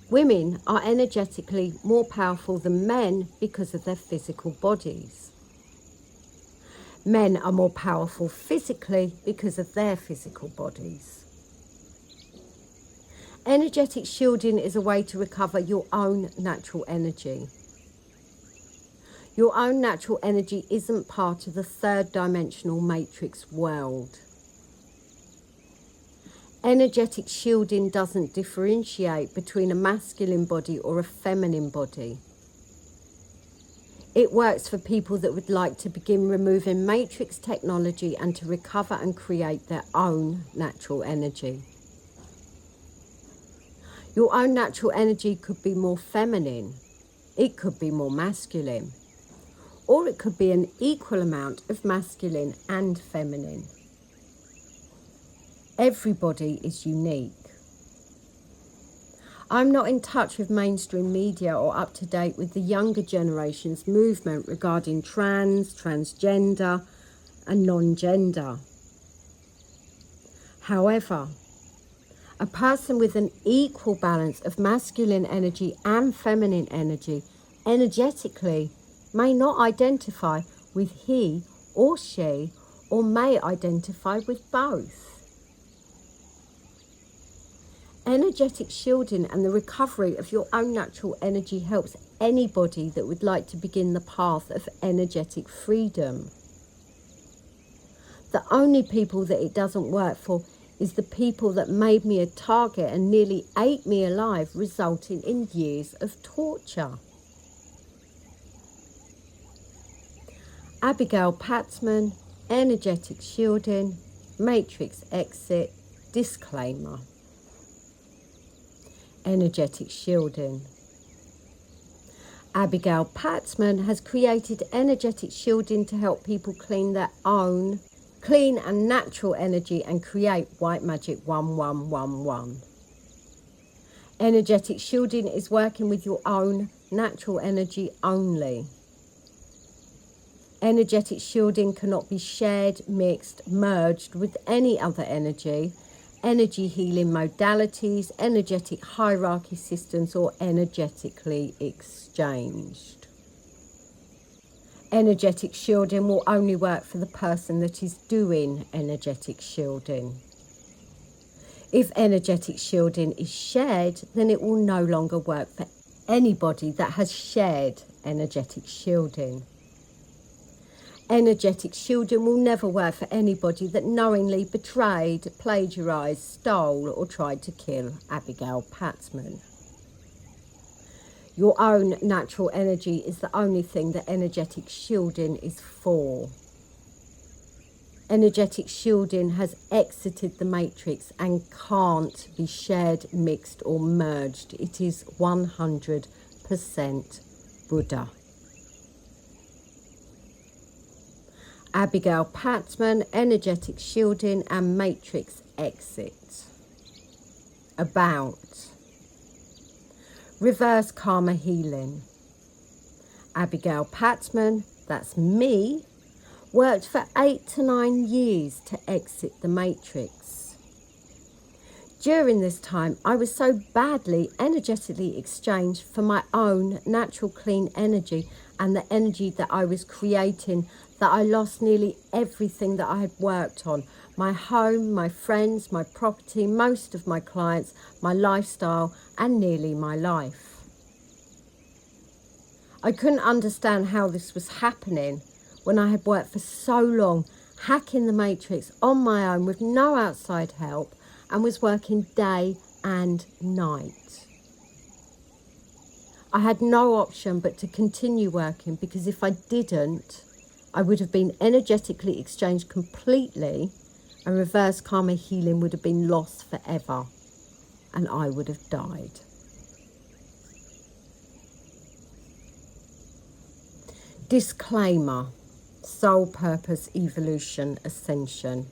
women are energetically more powerful than men because of their physical bodies. Men are more powerful physically because of their physical bodies. Energetic shielding is a way to recover your own natural energy. Your own natural energy isn't part of the third dimensional matrix world. Energetic shielding doesn't differentiate between a masculine body or a feminine body. It works for people that would like to begin removing matrix technology and to recover and create their own natural energy. Your own natural energy could be more feminine. It could be more masculine. Or it could be an equal amount of masculine and feminine. Everybody is unique. I'm not in touch with mainstream media or up to date with the younger generation's movement regarding transgender and non-gender. However, a person with an equal balance of masculine energy and feminine energy energetically may not identify with he or she, or may identify with both. Energetic shielding and the recovery of your own natural energy helps anybody that would like to begin the path of energetic freedom. The only people that it doesn't work for is the people that made me a target and nearly ate me alive, resulting in years of torture. Abigail Pattman, energetic shielding, matrix exit, disclaimer. Energetic shielding. Abigail Pattman has created energetic shielding to help people clean their own clean and natural energy and create white magic 1111. Energetic shielding is working with your own natural energy only. Energetic shielding cannot be shared, mixed, merged with any other energy healing modalities, energetic hierarchy systems, or energetically exchanged. Energetic shielding will only work for the person that is doing energetic shielding. If energetic shielding is shared, then it will no longer work for anybody that has shared energetic shielding. Energetic shielding will never work for anybody that knowingly betrayed, plagiarised, stole or tried to kill Abigail Pattman. Your own natural energy is the only thing that energetic shielding is for. Energetic shielding has exited the matrix and can't be shared, mixed or merged. It is 100% Buddha. Abigail Pattman, energetic shielding and matrix exit. About reverse karma healing. Abigail Pattman, that's me, worked for 8 to 9 years to exit the matrix. During this time, I was so badly energetically exchanged for my own natural clean energy and the energy that I was creating that I lost nearly everything that I had worked on. My home, my friends, my property, most of my clients, my lifestyle, and nearly my life. I couldn't understand how this was happening when I had worked for so long, hacking the matrix on my own with no outside help, and was working day and night. I had no option but to continue working, because if I didn't, I would have been energetically exchanged completely, and reverse karma healing would have been lost forever, and I would have died. Disclaimer. Soul Purpose Evolution Ascension.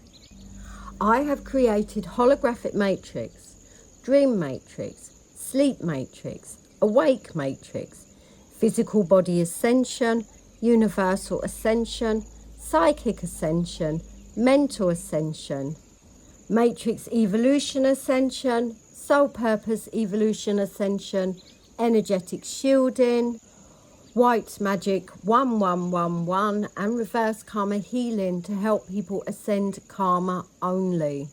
I have created holographic matrix, dream matrix, sleep matrix, awake matrix, physical body ascension, universal ascension, psychic ascension, mental ascension, matrix evolution ascension, soul purpose evolution ascension, energetic shielding, white magic 1111, and reverse karma healing to help people ascend karma only.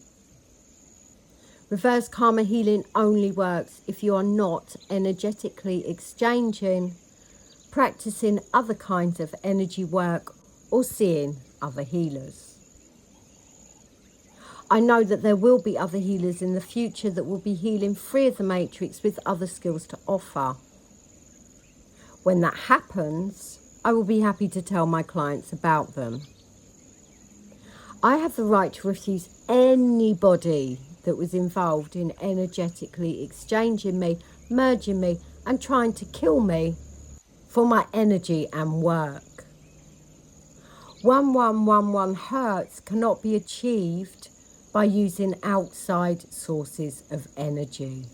Reverse karma healing only works if you are not energetically exchanging, practicing other kinds of energy work, or seeing other healers. I know that there will be other healers in the future that will be healing free of the matrix with other skills to offer. When that happens, I will be happy to tell my clients about them. I have the right to refuse anybody that was involved in energetically exchanging me, merging me, and trying to kill me for my energy and work. 1111 Hertz cannot be achieved by using outside sources of energy.